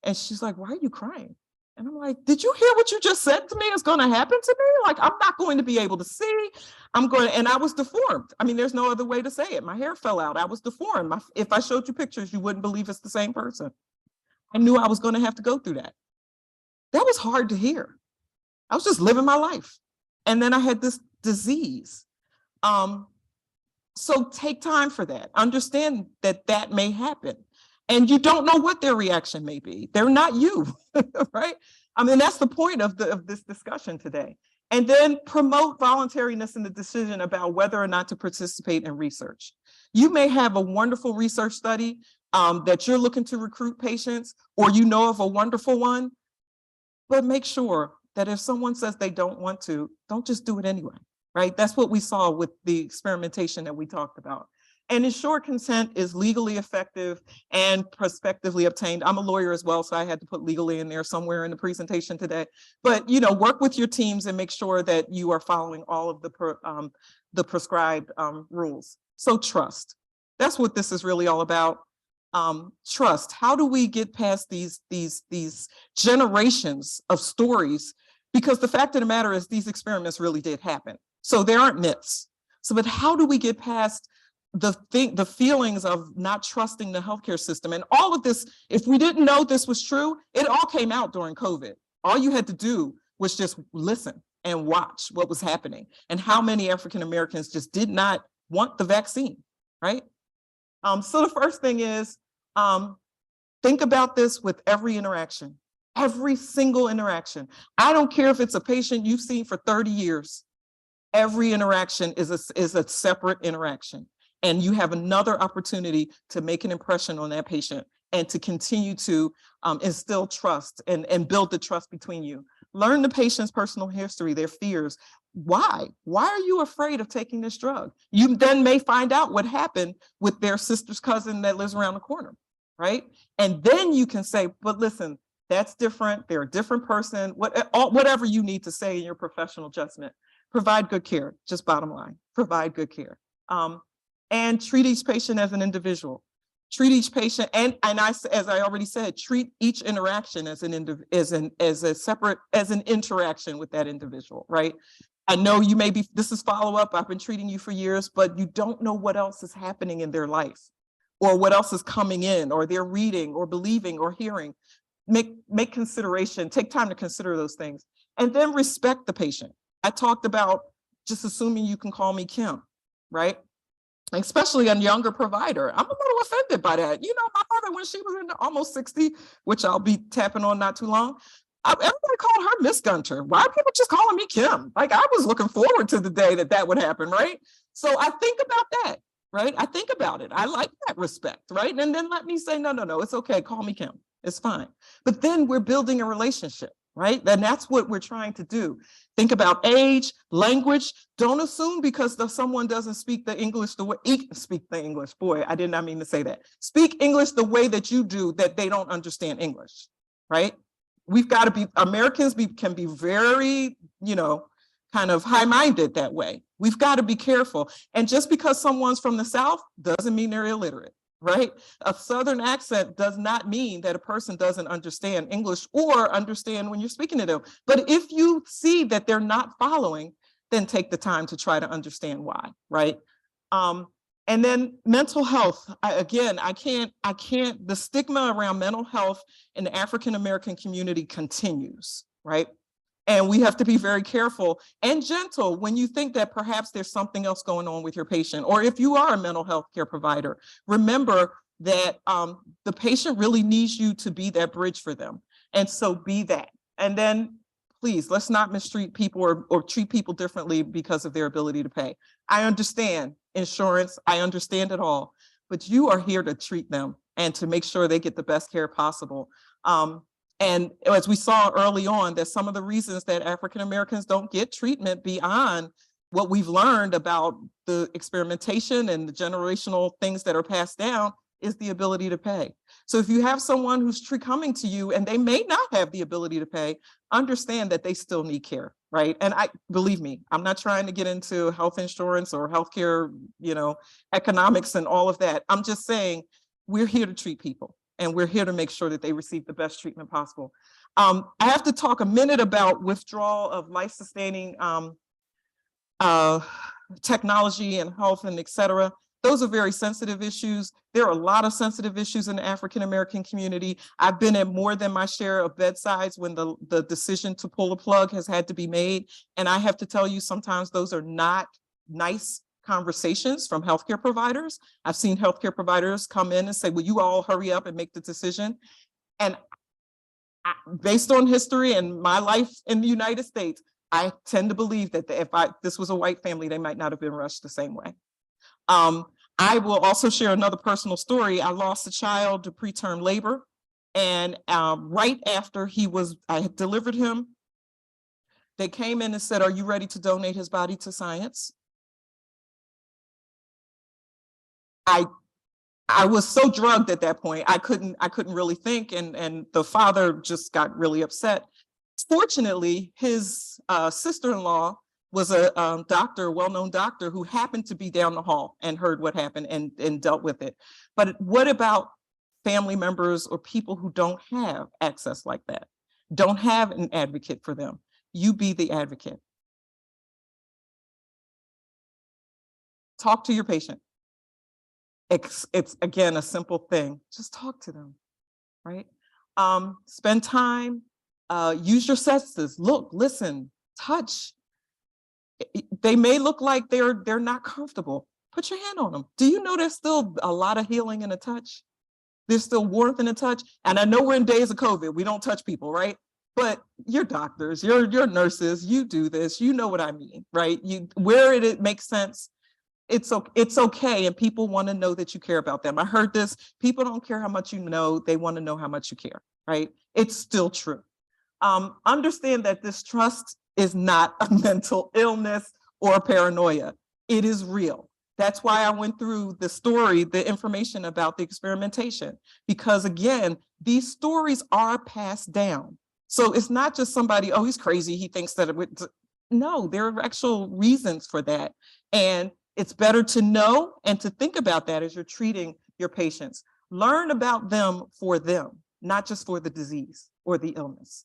And she's like, why are you crying? And I'm like, did you hear what you just said to me is going to happen to me? Like, I'm not going to be able to see. And I was deformed. I mean, there's no other way to say it. My hair fell out. I was deformed. If I showed you pictures, you wouldn't believe it's the same person. I knew I was going to have to go through that. That was hard to hear. I was just living my life. And then I had this disease. So take time for that. Understand that that may happen. And you don't know what their reaction may be. They're not you, right? I mean, that's the point of this discussion today. And then promote voluntariness in the decision about whether or not to participate in research. You may have a wonderful research study that you're looking to recruit patients, or you know of a wonderful one, but make sure that if someone says they don't want to, don't just do it anyway, right? That's what we saw with the experimentation that we talked about. And ensure consent is legally effective and prospectively obtained. I'm a lawyer as well, so I had to put legally in there somewhere in the presentation today. But work with your teams and make sure that you are following all of the prescribed rules. So trust. That's what this is really all about. Trust. How do we get past these generations of stories? Because the fact of the matter is these experiments really did happen. So there aren't myths. So, but how do we get past the feelings of not trusting the healthcare system? And all of this, if we didn't know this was true, it all came out during COVID. All you had to do was just listen and watch what was happening and how many African Americans just did not want the vaccine, right? So the first thing is, think about this with every interaction, every single interaction. I don't care if it's a patient you've seen for 30 years. Every interaction is a separate interaction. And you have another opportunity to make an impression on that patient and to continue to instill trust and build the trust between you. Learn the patient's personal history, their fears. Why? Why are you afraid of taking this drug? You then may find out what happened with their sister's cousin that lives around the corner, right? And then you can say, but listen, that's different. They're a different person. Whatever you need to say in your professional judgment. Provide good care, just bottom line. Provide good care. And treat each patient as an individual. Treat each patient, and as I already said, treat each interaction as an interaction with that individual, right? I know you may be, this is follow-up, I've been treating you for years, but you don't know what else is happening in their life or what else is coming in, or they're reading or believing or hearing. Make consideration, take time to consider those things, and then respect the patient. I talked about just assuming you can call me Kim, right? Especially a younger provider. I'm a little offended by that. You know, my mother, when she was in almost 60, which I'll be tapping on not too long, everybody called her Miss Gunter. Why are people just calling me Kim? Like, I was looking forward to the day that would happen, right? So I think about that, right? I think about it. I like that respect, right? And then let me say, no, it's okay, call me Kim. It's fine. But then we're building a relationship, right? And that's what we're trying to do. Think about age, language. Don't assume because someone doesn't speak the English the way, boy, I did not mean to say that. Speak English the way that you do, that they don't understand English, right? We've got to be, Americans can be very, kind of high-minded that way. We've got to be careful. And just because someone's from the South doesn't mean they're illiterate. Right? A Southern accent does not mean that a person doesn't understand English or understand when you're speaking to them. But if you see that they're not following, then take the time to try to understand why, right? And then mental health. The stigma around mental health in the African-American community continues, right? And we have to be very careful and gentle when you think that perhaps there's something else going on with your patient, or if you are a mental health care provider, remember that the patient really needs you to be that bridge for them. And so be that. And then please, let's not mistreat people or treat people differently because of their ability to pay. I understand insurance, I understand it all, but you are here to treat them and to make sure they get the best care possible. And as we saw early on, that some of the reasons that African Americans don't get treatment beyond what we've learned about the experimentation and the generational things that are passed down is the ability to pay. So if you have someone who's coming to you and they may not have the ability to pay, understand that they still need care, right? And believe me, I'm not trying to get into health insurance or healthcare, economics and all of that. I'm just saying we're here to treat people. And we're here to make sure that they receive the best treatment possible. I have to talk a minute about withdrawal of life-sustaining technology and health and et cetera. Those are very sensitive issues. There are a lot of sensitive issues in the African-American community. I've been at more than my share of bedsides when the decision to pull the plug has had to be made. And I have to tell you, sometimes those are not nice conversations from healthcare providers. I've seen healthcare providers come in and say, will you all hurry up and make the decision? And based on history and my life in the United States, I tend to believe that if this was a white family, they might not have been rushed the same way. I will also share another personal story. I lost a child to preterm labor. And right after I had delivered him, they came in and said, are you ready to donate his body to science? I was so drugged at that point, I couldn't really think, and the father just got really upset. Fortunately, his sister-in-law was a doctor, well-known doctor, who happened to be down the hall and heard what happened and dealt with it. But what about family members or people who don't have access like that, don't have an advocate for them? You be the advocate. Talk to your patient. It's again, a simple thing. Just talk to them, right? Spend time, use your senses, look, listen, touch. They may look like they're not comfortable. Put your hand on them. Do you know there's still a lot of healing in a touch? There's still warmth in a touch. And I know we're in days of COVID, we don't touch people, right? But you're doctors, you're nurses, you do this, you know what I mean, right? Where it makes sense, It's okay, and people want to know that you care about them. I heard this, people don't care how much you know, they want to know how much you care, right? It's still true. Understand that this trust is not a mental illness or paranoia. It is real. That's why I went through the story, the information about the experimentation, because again, these stories are passed down. So it's not just somebody, oh, he's crazy, he thinks that it would. No, there are actual reasons for that. And it's better to know and to think about that as you're treating your patients. Learn about them for them, not just for the disease or the illness.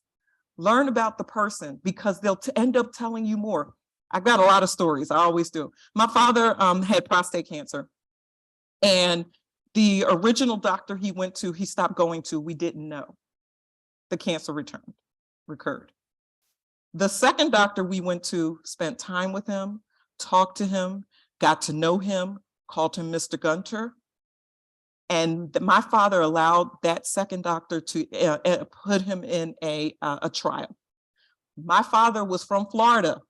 Learn about the person, because they'll end up telling you more. I've got a lot of stories, I always do. My father had prostate cancer, and the original doctor he went to, he stopped going to, we didn't know. The cancer recurred. The second doctor we went to spent time with him, talked to him, got to know him, called him Mr. Gunter. And my father allowed that second doctor to put him in a trial. My father was from Florida.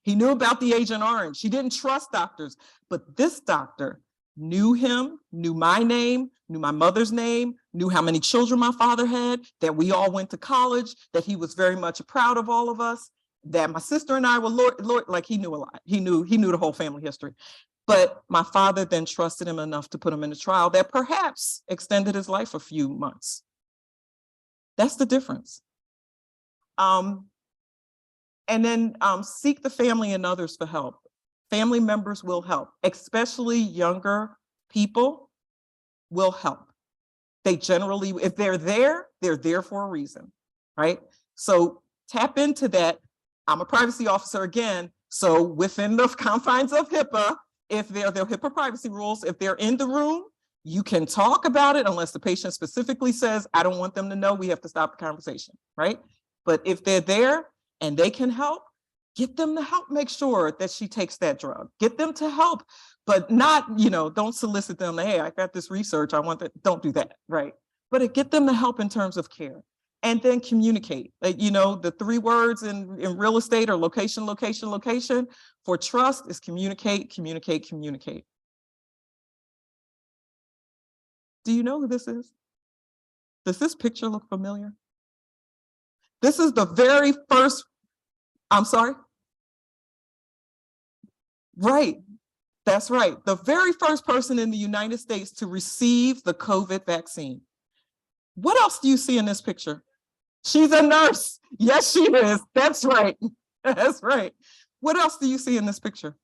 He knew about the Agent Orange. He didn't trust doctors, but this doctor knew him, knew my name, knew my mother's name, knew how many children my father had, that we all went to college, that he was very much proud of all of us, that my sister and I were like he knew a lot. He knew the whole family history. But my father then trusted him enough to put him in a trial that perhaps extended his life a few months. That's the difference. And then seek the family and others for help. Family members will help, especially younger people will help. They generally, if they're there for a reason, right? So tap into that. I'm a privacy officer again, so within the confines of HIPAA, if they're HIPAA privacy rules, if they're in the room, you can talk about it unless the patient specifically says, I don't want them to know, we have to stop the conversation, right? But if they're there and they can help, get them to help make sure that she takes that drug. Get them to help, but not, don't solicit them, hey, I got this research, I want that, don't do that, right? But get them to help in terms of care. And then communicate. The 3 words in real estate are location, location, location. For trust is communicate, communicate, communicate. Do you know who this is? Does this picture look familiar? This is the very first, I'm sorry? Right, that's right. The very first person in the United States to receive the COVID vaccine. What else do you see in this picture? She's a nurse. Yes, she is. That's right. That's right. What else do you see in this picture?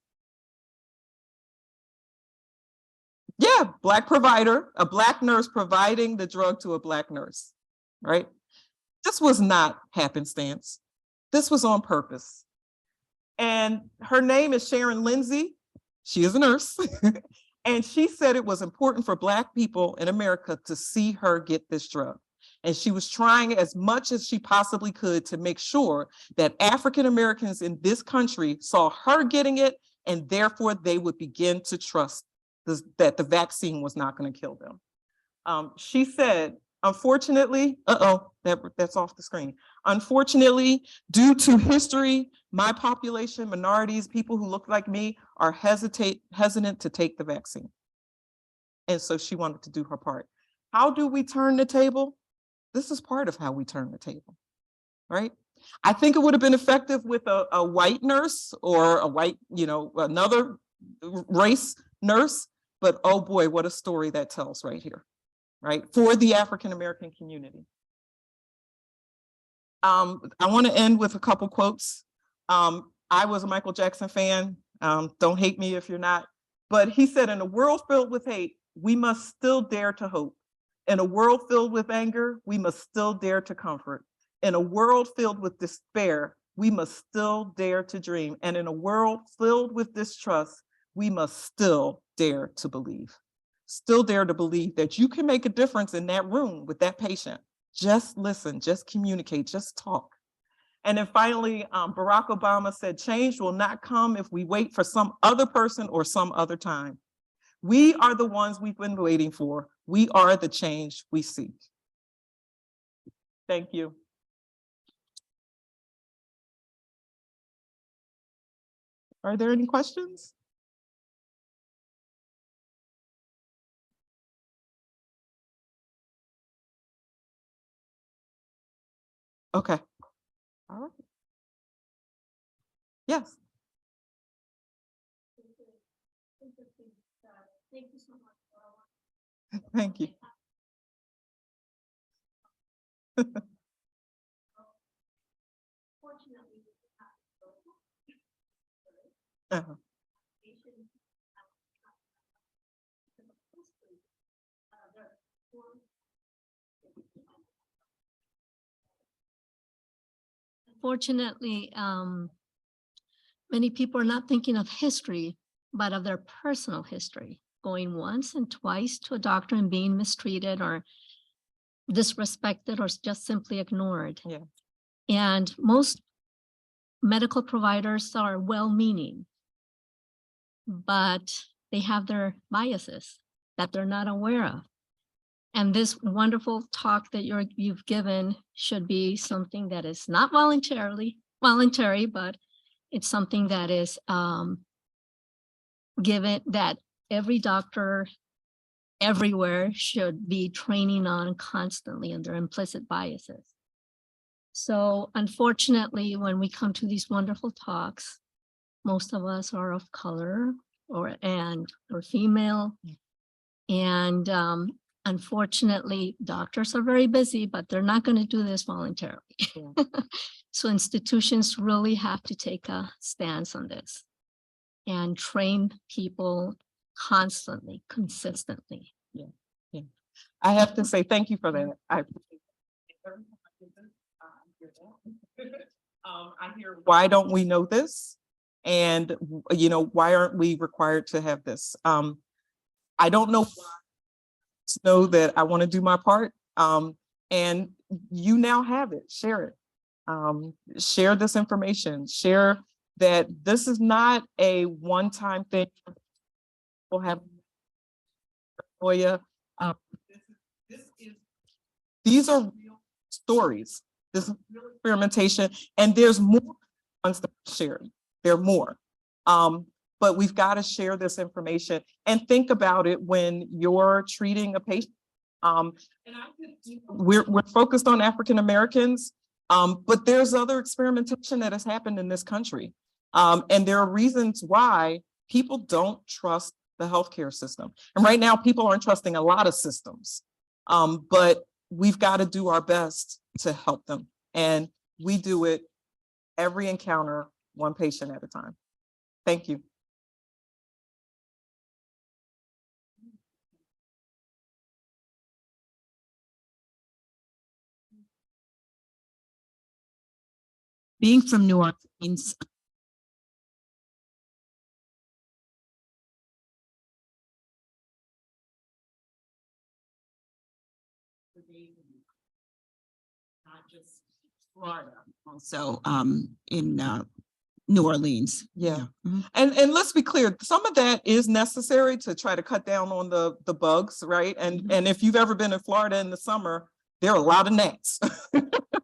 Yeah, Black provider, a Black nurse providing the drug to a Black nurse, right? This was not happenstance. This was on purpose. And her name is Sharon Lindsay. She is a nurse. And she said it was important for Black people in America to see her get this drug. And she was trying as much as she possibly could to make sure that African Americans in this country saw her getting it, and therefore they would begin to trust that the vaccine was not going to kill them. She said, unfortunately, that's off the screen. Unfortunately, due to history, my population, minorities, people who look like me, are hesitant to take the vaccine. And so she wanted to do her part. How do we turn the table? This is part of how we turn the table, right? I think it would have been effective with a white nurse or a white, another race nurse, but oh boy, what a story that tells right here, right? For the African-American community. I want to end with a couple quotes. I was a Michael Jackson fan. Don't hate me if you're not, but he said, in a world filled with hate, we must still dare to hope. In a world filled with anger, we must still dare to comfort. In a world filled with despair, we must still dare to dream. And in a world filled with distrust, we must still dare to believe. Still dare to believe that you can make a difference in that room with that patient. Just listen, just communicate, just talk. And then finally, Barack Obama said, change will not come if we wait for some other person or some other time. We are the ones we've been waiting for. We are the change we seek. Thank you. Are there any questions? Okay. All right. Yes. Thank you. Uh-huh. Fortunately, many people are not thinking of history, but of their personal history, going once and twice to a doctor and being mistreated or disrespected or just simply ignored. Yeah. And most medical providers are well-meaning, but they have their biases that they're not aware of. And this wonderful talk that you've given should be something that is not voluntary, but it's something that is given that every doctor everywhere should be training on constantly and their implicit biases. So unfortunately, when we come to these wonderful talks, most of us are of color or female. And unfortunately, doctors are very busy, but they're not going to do this voluntarily. Yeah. So institutions really have to take a stance on this and train people constantly, consistently. Yeah. Yeah. I have to say thank you for that. I hear, why don't we know this? And you know, why aren't we required to have this? I don't know. Just know that I want to do my part. And you now have it. Share it. Share this information. Share that this is not a one-time thing. We'll have for you. These are real stories. This is real experimentation, and there's more ones that are shared. There are more. But we've got to share this information and think about it when you're treating a patient. We're focused on African Americans, but there's other experimentation that has happened in this country. And there are reasons why people don't trust the healthcare system. And right now, people aren't trusting a lot of systems, but we've got to do our best to help them. And we do it every encounter, one patient at a time. Thank you. Being from New Orleans, not just Florida, also in New Orleans. Yeah. Mhm. And let's be clear, some of that is necessary to try to cut down on the bugs, right? And if you've ever been in Florida in the summer, there are a lot of gnats.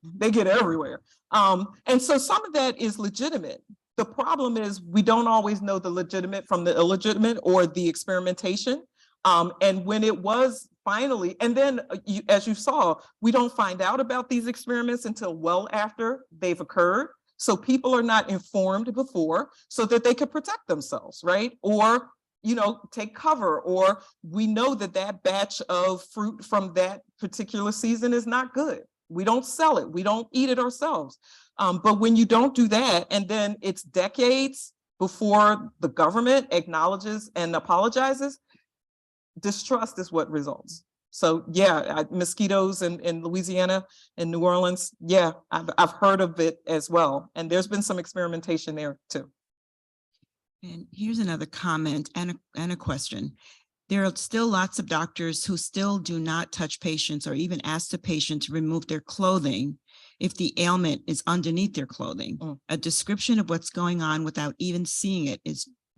They get everywhere. And so some of that is legitimate. The problem is we don't always know the legitimate from the illegitimate or the experimentation. And when it was finally, and then as you saw, we don't find out about these experiments until well after they've occurred. So people are not informed before so that they could protect themselves, right? Or, you know, take cover, or we know that that batch of fruit from that particular season is not good. We don't sell it. We don't eat it ourselves. But when you don't do that, and then it's decades before the government acknowledges and apologizes, distrust is what results. So yeah, mosquitoes in Louisiana and New Orleans, yeah, I've heard of it as well. And there's been some experimentation there too. And here's another comment and a question. There are still lots of doctors who still do not touch patients or even ask the patient to remove their clothing if the ailment is underneath their clothing. A description of what's going on without even seeing it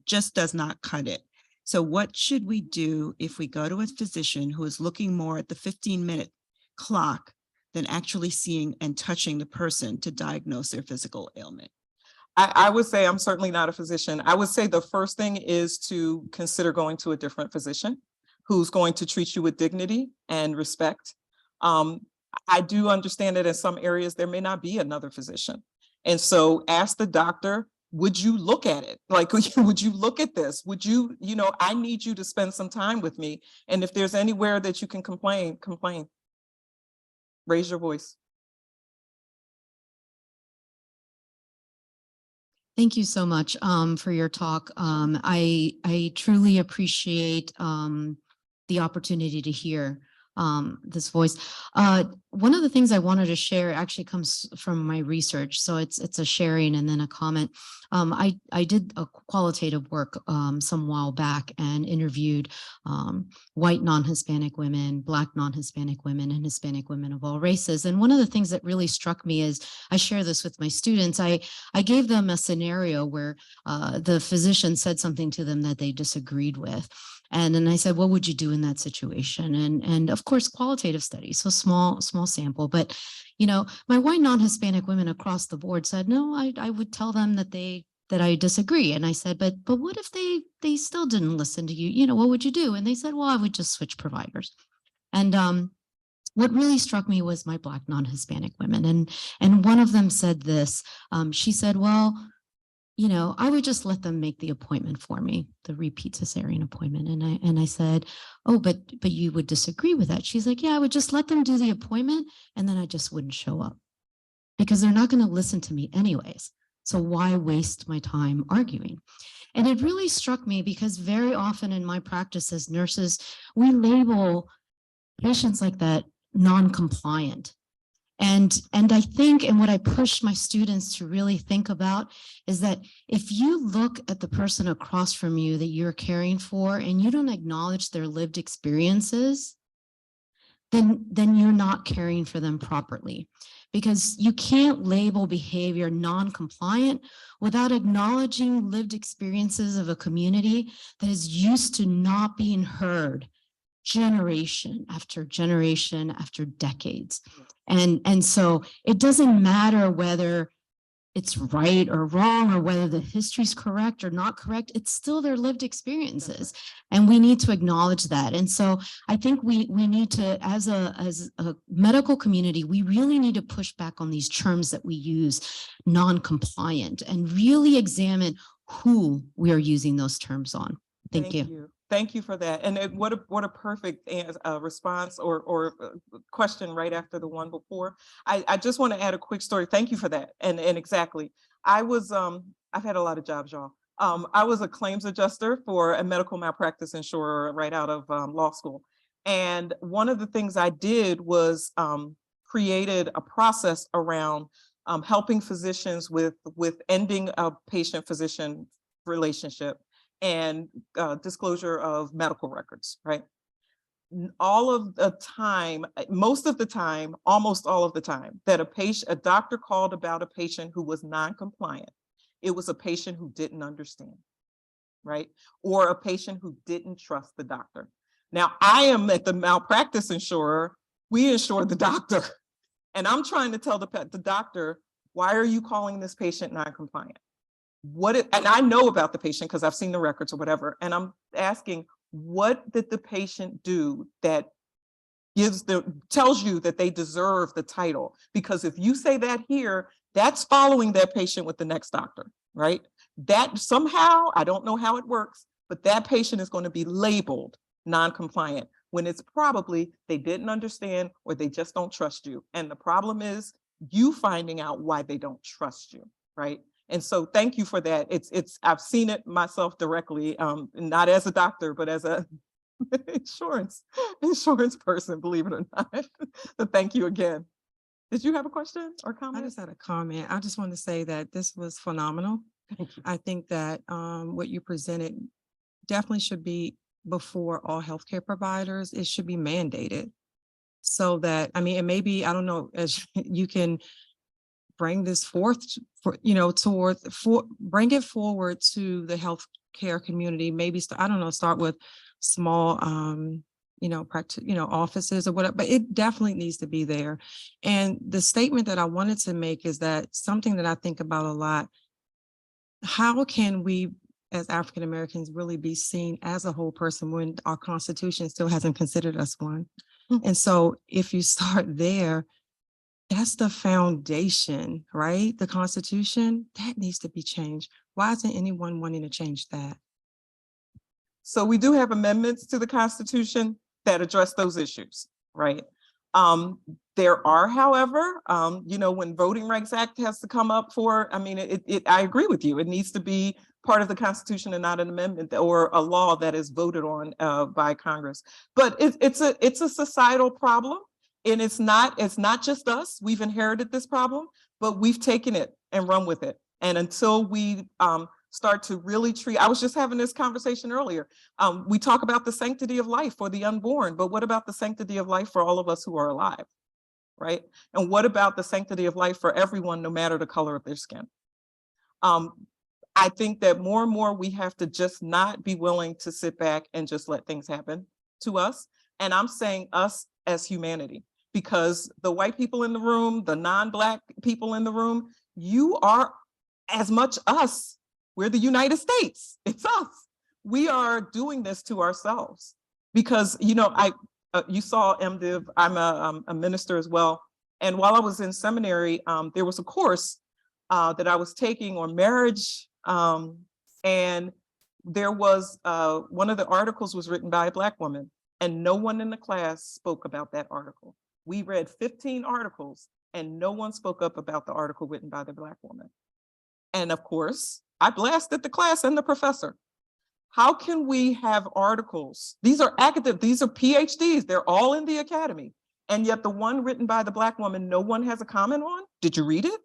just does not cut it. So what should we do if we go to a physician who is looking more at the 15-minute clock than actually seeing and touching the person to diagnose their physical ailment? I would say, I'm certainly not a physician. I would say the first thing is to consider going to a different physician who's going to treat you with dignity and respect. I do understand that in some areas there may not be another physician. And so ask the doctor, would you look at it? Like, would you look at this? Would you, I need you to spend some time with me. And if there's anywhere that you can complain, complain. Raise your voice. Thank you so much for your talk. I truly appreciate the opportunity to hear this voice. One of the things I wanted to share actually comes from my research. So it's a sharing and then a comment. I did a qualitative work some while back and interviewed white non-Hispanic women, Black non-Hispanic women, and Hispanic women of all races. And one of the things that really struck me is, I share this with my students, I gave them a scenario where the physician said something to them that they disagreed with. And then I said, what would you do in that situation? And of course, qualitative studies, so small sample. But, my white non-Hispanic women across the board said, no, I would tell them that I disagree. And I said, but what if they still didn't listen to you? What would you do? And they said, well, I would just switch providers. And what really struck me was my Black non-Hispanic women. And one of them said this, she said, well, I would just let them make the appointment for me, the repeat cesarean appointment. And I said, oh, but you would disagree with that. She's like, yeah, I would just let them do the appointment and then I just wouldn't show up because they're not going to listen to me anyways. So why waste my time arguing? And it really struck me because very often in my practice as nurses, we label patients like that non-compliant. And I think, and what I push my students to really think about is that if you look at the person across from you that you're caring for and you don't acknowledge their lived experiences, then you're not caring for them properly, because you can't label behavior non-compliant without acknowledging lived experiences of a community that is used to not being heard generation after generation after decades. And so it doesn't matter whether it's right or wrong or whether the history's correct or not correct, it's still their lived experiences. And we need to acknowledge that. And so I think we need to, as a medical community, we really need to push back on these terms that we use, non-compliant, and really examine who we are using those terms on. Thank you. Thank you for that. And what a perfect response or question right after the one before. I just want to add a quick story. Thank you for that. And exactly. I've had a lot of jobs, y'all. I was a claims adjuster for a medical malpractice insurer right out of law school. And one of the things I did was created a process around helping physicians with ending a patient-physician relationship and disclosure of medical records, right? All of the time, most of the time, almost all of the time that a doctor called about a patient who was non-compliant, it was a patient who didn't understand, right? Or a patient who didn't trust the doctor. Now, I am at the malpractice insurer, we insure the doctor. And I'm trying to tell the doctor, why are you calling this patient non-compliant? And I know about the patient because I've seen the records or whatever. And I'm asking, what did the patient do that tells you that they deserve the title? Because if you say that here, that's following that patient with the next doctor, right? That somehow, I don't know how it works, but that patient is going to be labeled non-compliant when it's probably they didn't understand or they just don't trust you. And the problem is you finding out why they don't trust you, right? And so thank you for that. I've seen it myself directly, not as a doctor, but as a insurance person, believe it or not. So thank you again. Did you have a question or comment? I just had a comment. I just want to say that this was phenomenal. Thank you. I think that what you presented definitely should be before all healthcare providers. It should be mandated so that, I mean, and maybe, I don't know, as you can bring this forth for, bring it forward to the healthcare community, maybe, I don't know, start with small, offices or whatever, but it definitely needs to be there. And the statement that I wanted to make is that something that I think about a lot, how can we as African-Americans really be seen as a whole person when our Constitution still hasn't considered us one? And so if you start there, that's the foundation, right? The Constitution, that needs to be changed. Why isn't anyone wanting to change that? So we do have amendments to the Constitution that address those issues, right? There are, however, when Voting Rights Act has to come up for, I mean, I agree with you. It needs to be part of the Constitution and not an amendment or a law that is voted on by Congress. But it's a societal problem, and it's not just us. We've inherited this problem, but we've taken it and run with it. And until we start to really treat, I was just having this conversation earlier. We talk about the sanctity of life for the unborn, but what about the sanctity of life for all of us who are alive, right? And what about the sanctity of life for everyone, no matter the color of their skin? I think that more and more we have to just not be willing to sit back and just let things happen to us. And I'm saying us as humanity, because the white people in the room, the non-Black people in the room, you are as much us. We're the United States. It's us. We are doing this to ourselves because, you saw MDiv, I'm a minister as well. And while I was in seminary, there was a course that I was taking on marriage. And there was one of the articles was written by a Black woman, and no one in the class spoke about that article. We read 15 articles and no one spoke up about the article written by the Black woman. And of course, I blasted the class and the professor. How can we have articles? These are academic, these are PhDs, they're all in the academy. And yet the one written by the Black woman, no one has a comment on. Did you read it?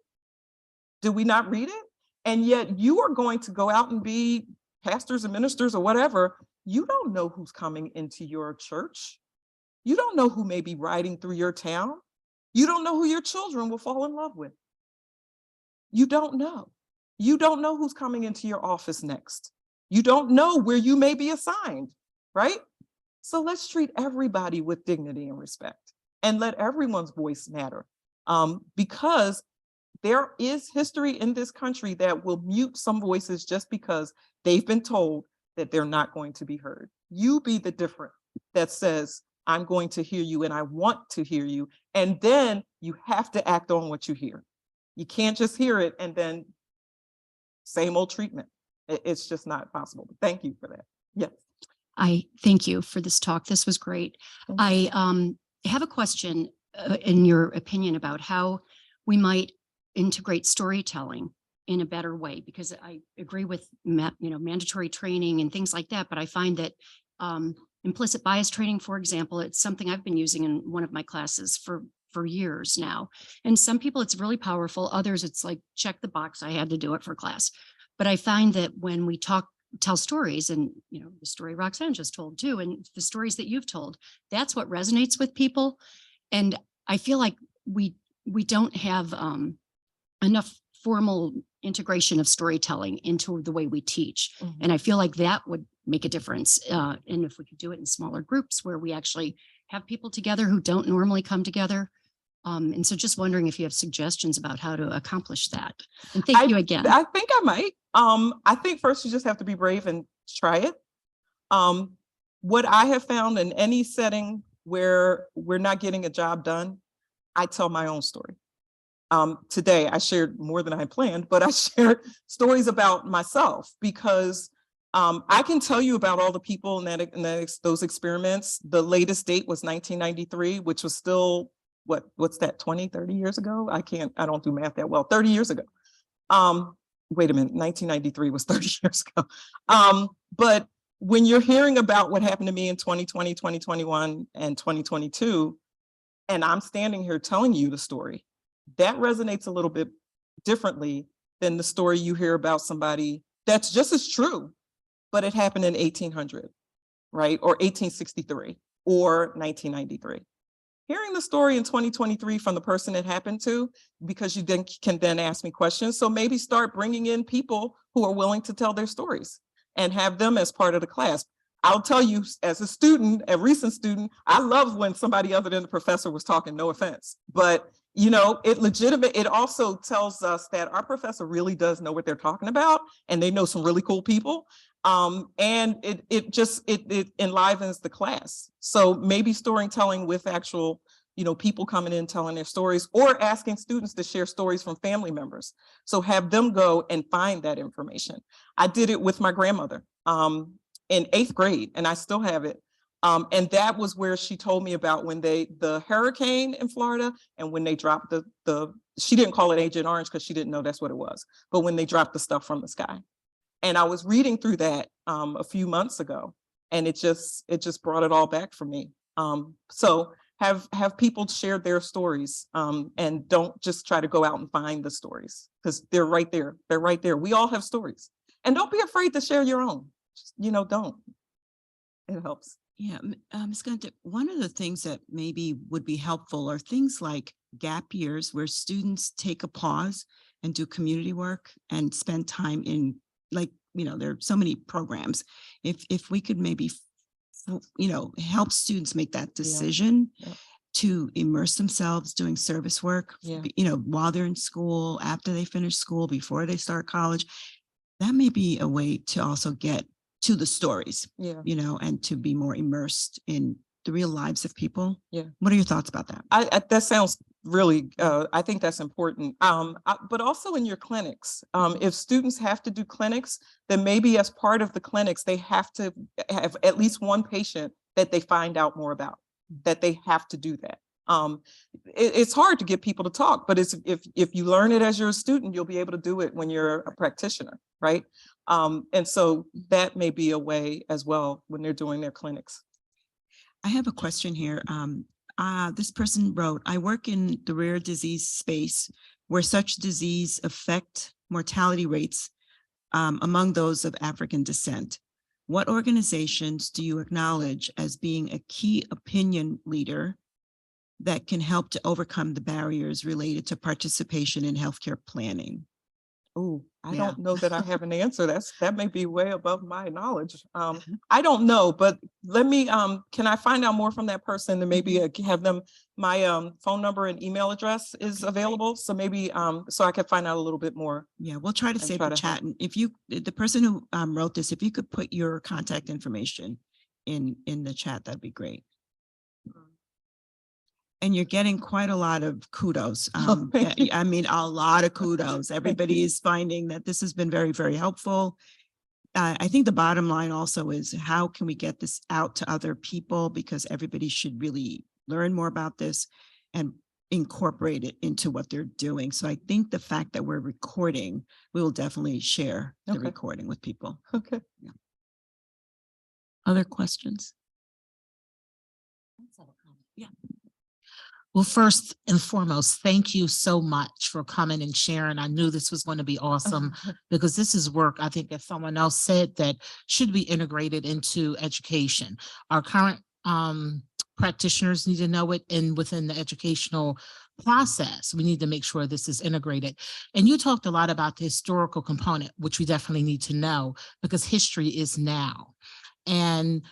Did we not read it? And yet you are going to go out and be pastors and ministers or whatever. You don't know who's coming into your church. You don't know who may be riding through your town. You don't know who your children will fall in love with. You don't know. You don't know who's coming into your office next. You don't know where you may be assigned, right? So let's treat everybody with dignity and respect and let everyone's voice matter, because there is history in this country that will mute some voices just because they've been told that they're not going to be heard. You be the different that says, I'm going to hear you and I want to hear you. And then you have to act on what you hear. You can't just hear it and then same old treatment. It's just not possible. But thank you for that. Yes. I thank you for this talk. This was great. I have a question in your opinion about how we might integrate storytelling in a better way, because I agree with mandatory training and things like that, but I find that implicit bias training, for example, it's something I've been using in one of my classes for years now. And some people it's really powerful, others it's like check the box, I had to do it for class. But I find that when we tell stories, and the story Roxanne just told too, and the stories that you've told, that's what resonates with people. And I feel like we don't have enough formal integration of storytelling into the way we teach. Mm-hmm. And I feel like that would make a difference. And if we could do it in smaller groups where we actually have people together who don't normally come together. And so just wondering if you have suggestions about how to accomplish that. And thank you again. I think I might. I think first you just have to be brave and try it. What I have found in any setting where we're not getting a job done, I tell my own story. Today I shared more than I had planned, but I shared stories about myself because I can tell you about all the people in those experiments. The latest date was 1993, which was still, what's that, 20, 30 years ago? I don't do math that well, 30 years ago. Wait a minute, 1993 was 30 years ago. But when you're hearing about what happened to me in 2020, 2021, and 2022, and I'm standing here telling you the story, that resonates a little bit differently than the story you hear about somebody that's just as true, but it happened in 1800, right? Or 1863 or 1993. Hearing the story in 2023 from the person it happened to, because you can then ask me questions. So maybe start bringing in people who are willing to tell their stories and have them as part of the class. I'll tell you, as a student, a recent student, I love when somebody other than the professor was talking, no offense, but it also tells us that our professor really does know what they're talking about, and they know some really cool people. And it enlivens the class. So maybe storytelling with actual, people coming in telling their stories, or asking students to share stories from family members. So have them go and find that information. I did it with my grandmother in 8th grade, and I still have it. And that was where she told me about when the hurricane in Florida, and when they dropped she didn't call it Agent Orange because she didn't know that's what it was, but when they dropped the stuff from the sky. And I was reading through that a few months ago, and it just brought it all back for me. So have people share their stories, and don't just try to go out and find the stories, because they're right there. They're right there. We all have stories, and don't be afraid to share your own. Don't. It helps. Yeah, Ms. Gunter, one of the things that maybe would be helpful are things like gap years where students take a pause and do community work and spend time in, like, there are so many programs. If we could maybe, help students make that decision to immerse themselves doing service work, while they're in school, after they finish school, before they start college, that may be a way to also get to the stories, and to be more immersed in the real lives of people. Yeah. What are your thoughts about that? That sounds really, I think that's important. But also in your clinics, if students have to do clinics, then maybe as part of the clinics, they have to have at least one patient that they find out more about, that they have to do that. It's hard to get people to talk, but if you learn it as you're a student, you'll be able to do it when you're a practitioner, right? And so that may be a way as well when they're doing their clinics. I have a question here. This person wrote, I work in the rare disease space where such disease affect mortality rates among those of African descent. What organizations do you acknowledge as being a key opinion leader that can help to overcome the barriers related to participation in healthcare planning? Oh, I don't know that I have an answer. That may be way above my knowledge. I don't know, but let me, can I find out more from that person, and maybe have them, my phone number and email address is available. So maybe, so I can find out a little bit more. Yeah, we'll try to save the chat. And if you, the person who wrote this, if you could put your contact information in the chat, that'd be great. And you're getting quite a lot of kudos. I mean, a lot of kudos. Everybody is finding that this has been very, very helpful. I think the bottom line also is, how can we get this out to other people? Because everybody should really learn more about this and incorporate it into what they're doing. So I think the fact that we're recording, we will definitely share the recording with people. Okay. Yeah. Other questions? Yeah. Well, first and foremost, thank you so much for coming and sharing. I knew this was going to be awesome because this is work, I think, as someone else said, that should be integrated into education. Our current practitioners need to know it, and within the educational process, we need to make sure this is integrated. And you talked a lot about the historical component, which we definitely need to know, because history is now. And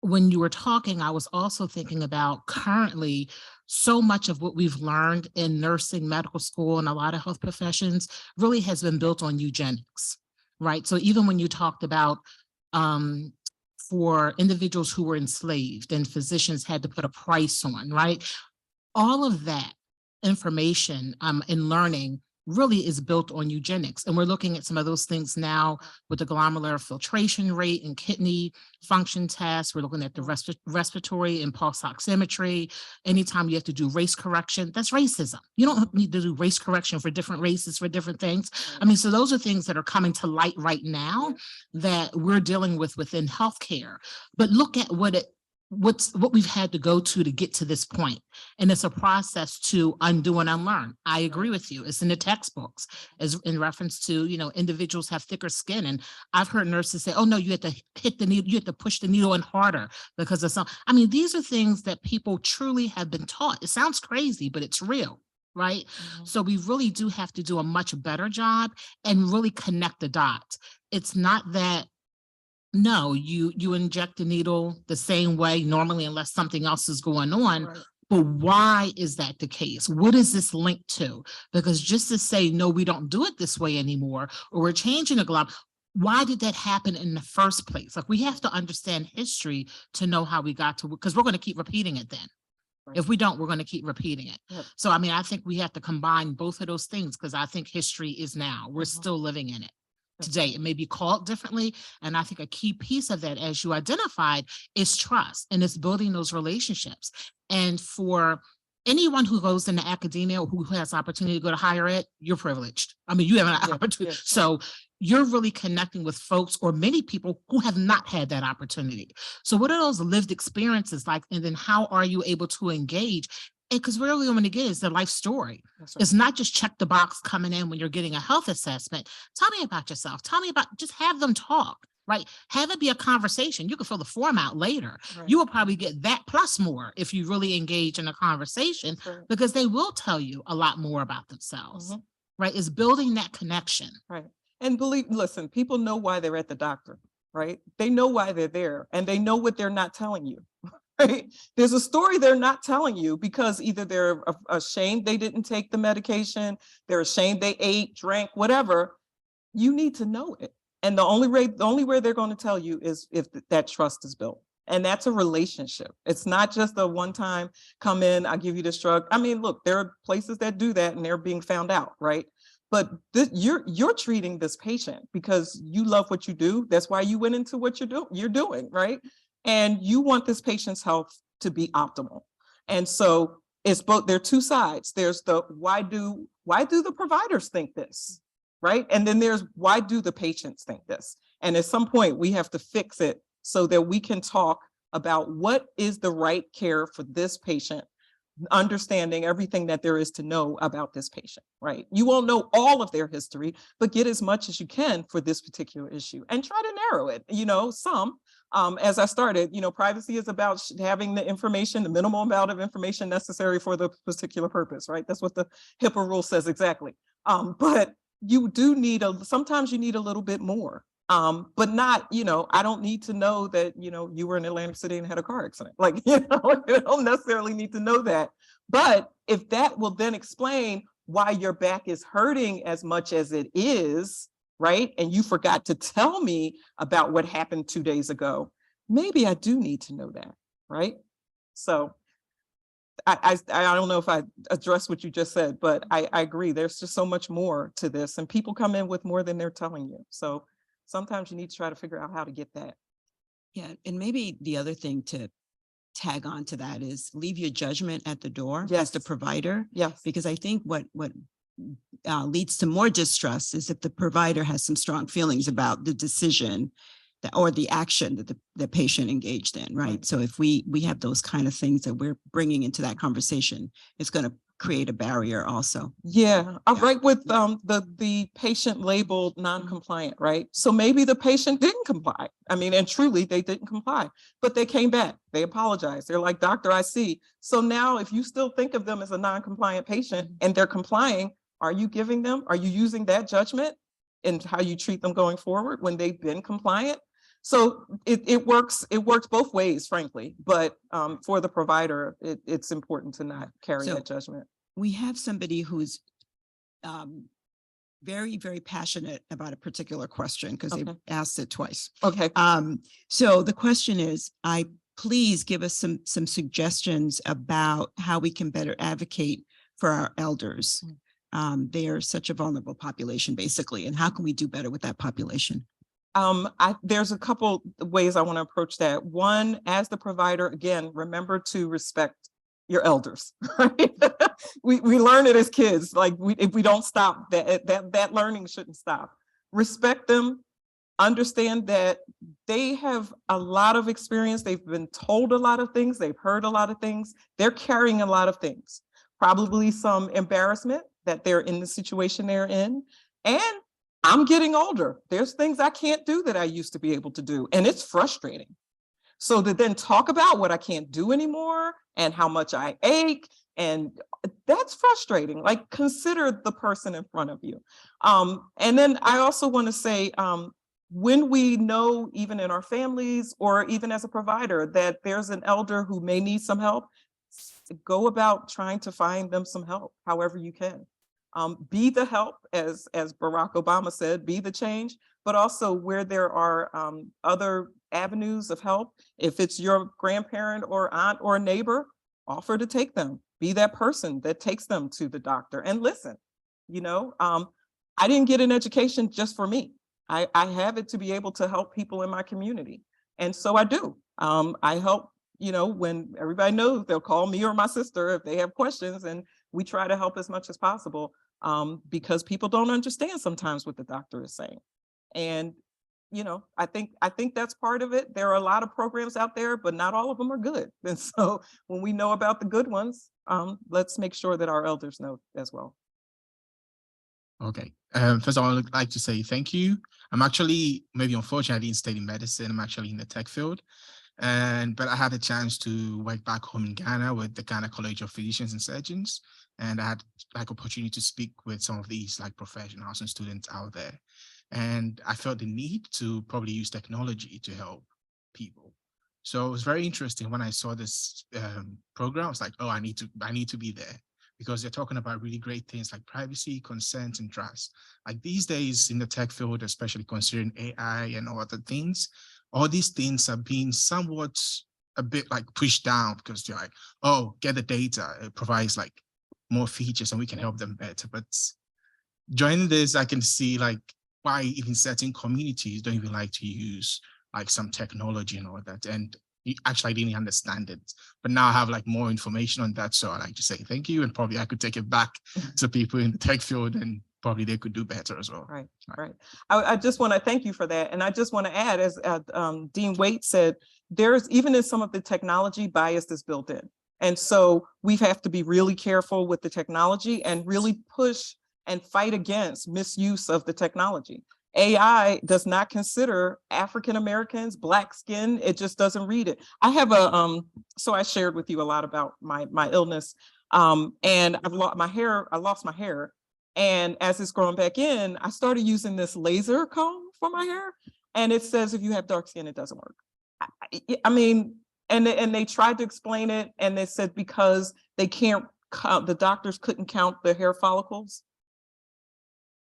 when you were talking, I was also thinking about currently, so much of what we've learned in nursing, medical school, and a lot of health professions really has been built on eugenics, right? So even when you talked about for individuals who were enslaved and physicians had to put a price on, right? All of that information in learning really is built on eugenics. And we're looking at some of those things now with the glomerular filtration rate and kidney function tests. We're looking at the respiratory and pulse oximetry. Anytime you have to do race correction, that's racism. You don't need to do race correction for different races, for different things. I mean, so those are things that are coming to light right now that we're dealing with within healthcare. But look at what we've had to go to get to this point. And it's a process to undo and unlearn. I agree with you. It's in the textbooks as in reference to, individuals have thicker skin. And I've heard nurses say, oh no, you have to hit the needle, you have to push the needle in harder because of some, these are things that people truly have been taught. It sounds crazy, but it's real. Right. So we really do have to do a much better job and really connect the dots. It's not that no, you inject a needle the same way normally unless something else is going on. Right. But why is that the case? What is this linked to? Because just to say, no, we don't do it this way anymore, or we're changing the glob, why did that happen in the first place? Like, we have to understand history to know how we got to, because we're going to keep repeating it then. If we don't, we're going to keep repeating it. Yep. So, I mean, I think we have to combine both of those things, because I think history is now. We're Mhm. still living in it today. It may be called differently. And I think a key piece of that, as you identified, is trust, and it's building those relationships. And for anyone who goes into academia, who has opportunity to go to higher ed, you're privileged. I mean, you have an Yeah, opportunity. yeah. So you're really connecting with folks, or many people who have not had that opportunity. So what are those lived experiences like? And then how are you able to engage? And because really what I'm going to get is the life story. That's right. It's not just check the box coming in when you're getting a health assessment. Tell me about yourself. Tell me about, just have them talk, right? Have it be a conversation. You can fill the form out later. Right. You will probably get that plus more if you really engage in a conversation, That's right. because they will tell you a lot more about themselves, Mhm. right? It's building that connection. Right. And listen, people know why they're at the doctor, right? They know why they're there, and they know what they're not telling you. Right? There's a story they're not telling you because either they're ashamed they didn't take the medication, they're ashamed they ate, drank, whatever. You need to know it. And the only way they're going to tell you is if that trust is built. And that's a relationship. It's not just a one time come in, I'll give you this drug. I mean, look, there are places that do that and they're being found out, right? But you're treating this patient because you love what you do. That's why you went into what you're doing, right? And you want this patient's health to be optimal. And so it's both, there are two sides. There's the why do the providers think this? Right? And then there's why do the patients think this? And at some point we have to fix it so that we can talk about what is the right care for this patient, understanding everything that there is to know about this patient, right? You won't know all of their history, but get as much as you can for this particular issue and try to narrow it, some. As I started, privacy is about having the information, the minimal amount of information necessary for the particular purpose, right? That's what the HIPAA rule says exactly. But you do need sometimes you need a little bit more. But not, I don't need to know that, you were in Atlantic City and had a car accident. Like, you don't necessarily need to know that. But if that will then explain why your back is hurting as much as it is, right? And you forgot to tell me about what happened 2 days ago, maybe I do need to know that, right? So I don't know if I addressed what you just said, but I agree. There's just so much more to this, and people come in with more than they're telling you. So sometimes you need to try to figure out how to get that. Yeah, and maybe the other thing to tag on to that is leave your judgment at the door as the Yes. provider, Yes. because I think what leads to more distrust is if the provider has some strong feelings about the decision or the action that the patient engaged in, right? Right. So if we have those kind of things that we're bringing into that conversation, it's going to create a barrier also. Yeah, I'm Yeah. right with the patient labeled non-compliant, right? So maybe the patient didn't comply. I mean, and truly they didn't comply, but they came back, they apologized. They're like, doctor, I see. So now if you still think of them as a non-compliant patient and they're complying, are you using that judgment in how you treat them going forward when they've been compliant? So it works both ways, frankly, but for the provider, it's important to not carry So- that judgment. We have somebody who's very, very passionate about a particular question because they've Okay. asked it twice. Okay. So the question is, please give us some suggestions about how we can better advocate for our elders. They are such a vulnerable population, basically, and how can we do better with that population? There's a couple ways I want to approach that. One, as the provider, again, remember to respect your elders. Right? we learn it as kids. Like if we don't stop, that learning shouldn't stop. Respect them. Understand that they have a lot of experience. They've been told a lot of things. They've heard a lot of things. They're carrying a lot of things. Probably some embarrassment that they're in the situation they're in. And I'm getting older. There's things I can't do that I used to be able to do. And it's frustrating. So to then talk about what I can't do anymore and how much I ache, and that's frustrating. Like, consider the person in front of you. And then I also want to say, when we know, even in our families or even as a provider, that there's an elder who may need some help, go about trying to find them some help however you can. Be the help, as Barack Obama said, be the change, but also where there are other avenues of help. If it's your grandparent or aunt or neighbor, offer to take them. Be that person that takes them to the doctor and listen. You know, I didn't get an education just for me. I have it to be able to help people in my community. And so I do. I help, you know, when everybody knows, they'll call me or my sister if they have questions, and we try to help as much as possible, because people don't understand sometimes what the doctor is saying. And, you know, I think that's part of it. There are a lot of programs out there, but not all of them are good. And so when we know about the good ones, let's make sure that our elders know as well. Okay. First of all, I'd like to say thank you. I'm actually, maybe unfortunately, I didn't study medicine. I'm actually in the tech field. But I had a chance to work back home in Ghana with the Ghana College of Physicians and Surgeons. And I had like opportunity to speak with some of these like professionals and students out there. And I felt the need to probably use technology to help people. So it was very interesting when I saw this program. I was like, oh, I need to be there, because they're talking about really great things like privacy, consent, and trust. Like these days in the tech field, especially considering AI and all other things, all these things are being somewhat a bit like pushed down because they're like, oh, get the data. It provides like more features and we can help them better. But joining this, I can see like why even certain communities don't even like to use like some technology and all that. And actually I didn't understand it, but now I have like more information on that. So I like to say thank you, and probably I could take it back to people in the tech field, and probably they could do better as well. Right, right. I just want to thank you for that. And I just want to add, as Dean Waite said, there's even in some of the technology, bias that's built in. And so we have to be really careful with the technology and really push and fight against misuse of the technology. AI does not consider African Americans, Black skin. It just doesn't read it. I have a, so I shared with you a lot about my illness, and I've lost my hair. I lost my hair. And as it's growing back in, I started using this laser comb for my hair. And it says, if you have dark skin, it doesn't work. I mean, and they tried to explain it. And they said, because they can't count, the doctors couldn't count the hair follicles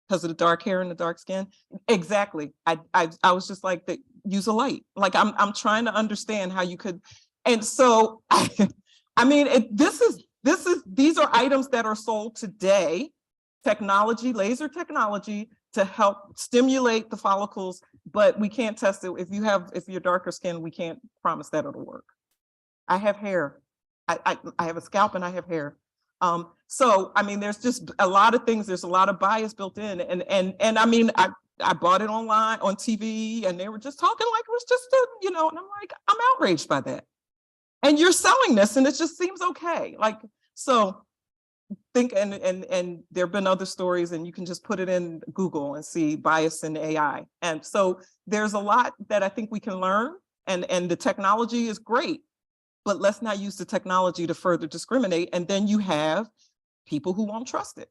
because of the dark hair and the dark skin. Exactly. I was just like, use a light. Like I'm trying to understand how you could. And so, I mean, these are items that are sold today, technology, laser technology to help stimulate the follicles, but we can't test it. If you're darker skin, we can't promise that it'll work. I have hair. I have a scalp and I have hair. So, I mean, there's just a lot of things. There's a lot of bias built in. And I mean, I bought it online on TV and they were just talking like it was just, and I'm like, I'm outraged by that. And you're selling this and it just seems okay. Like, so think, and there've been other stories, and you can just put it in Google and see bias in AI. And so there's a lot that I think we can learn, and the technology is great, but let's not use the technology to further discriminate. And then you have people who won't trust it,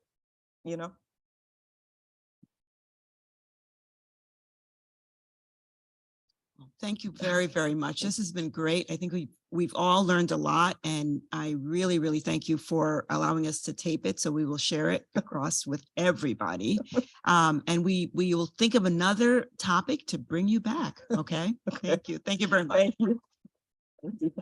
Thank you very, very much. This has been great. I think we've all learned a lot, and I really, really thank you for allowing us to tape it. So we will share it across with everybody. And we will think of another topic to bring you back. Okay. Thank you. Thank you very much. Thank you.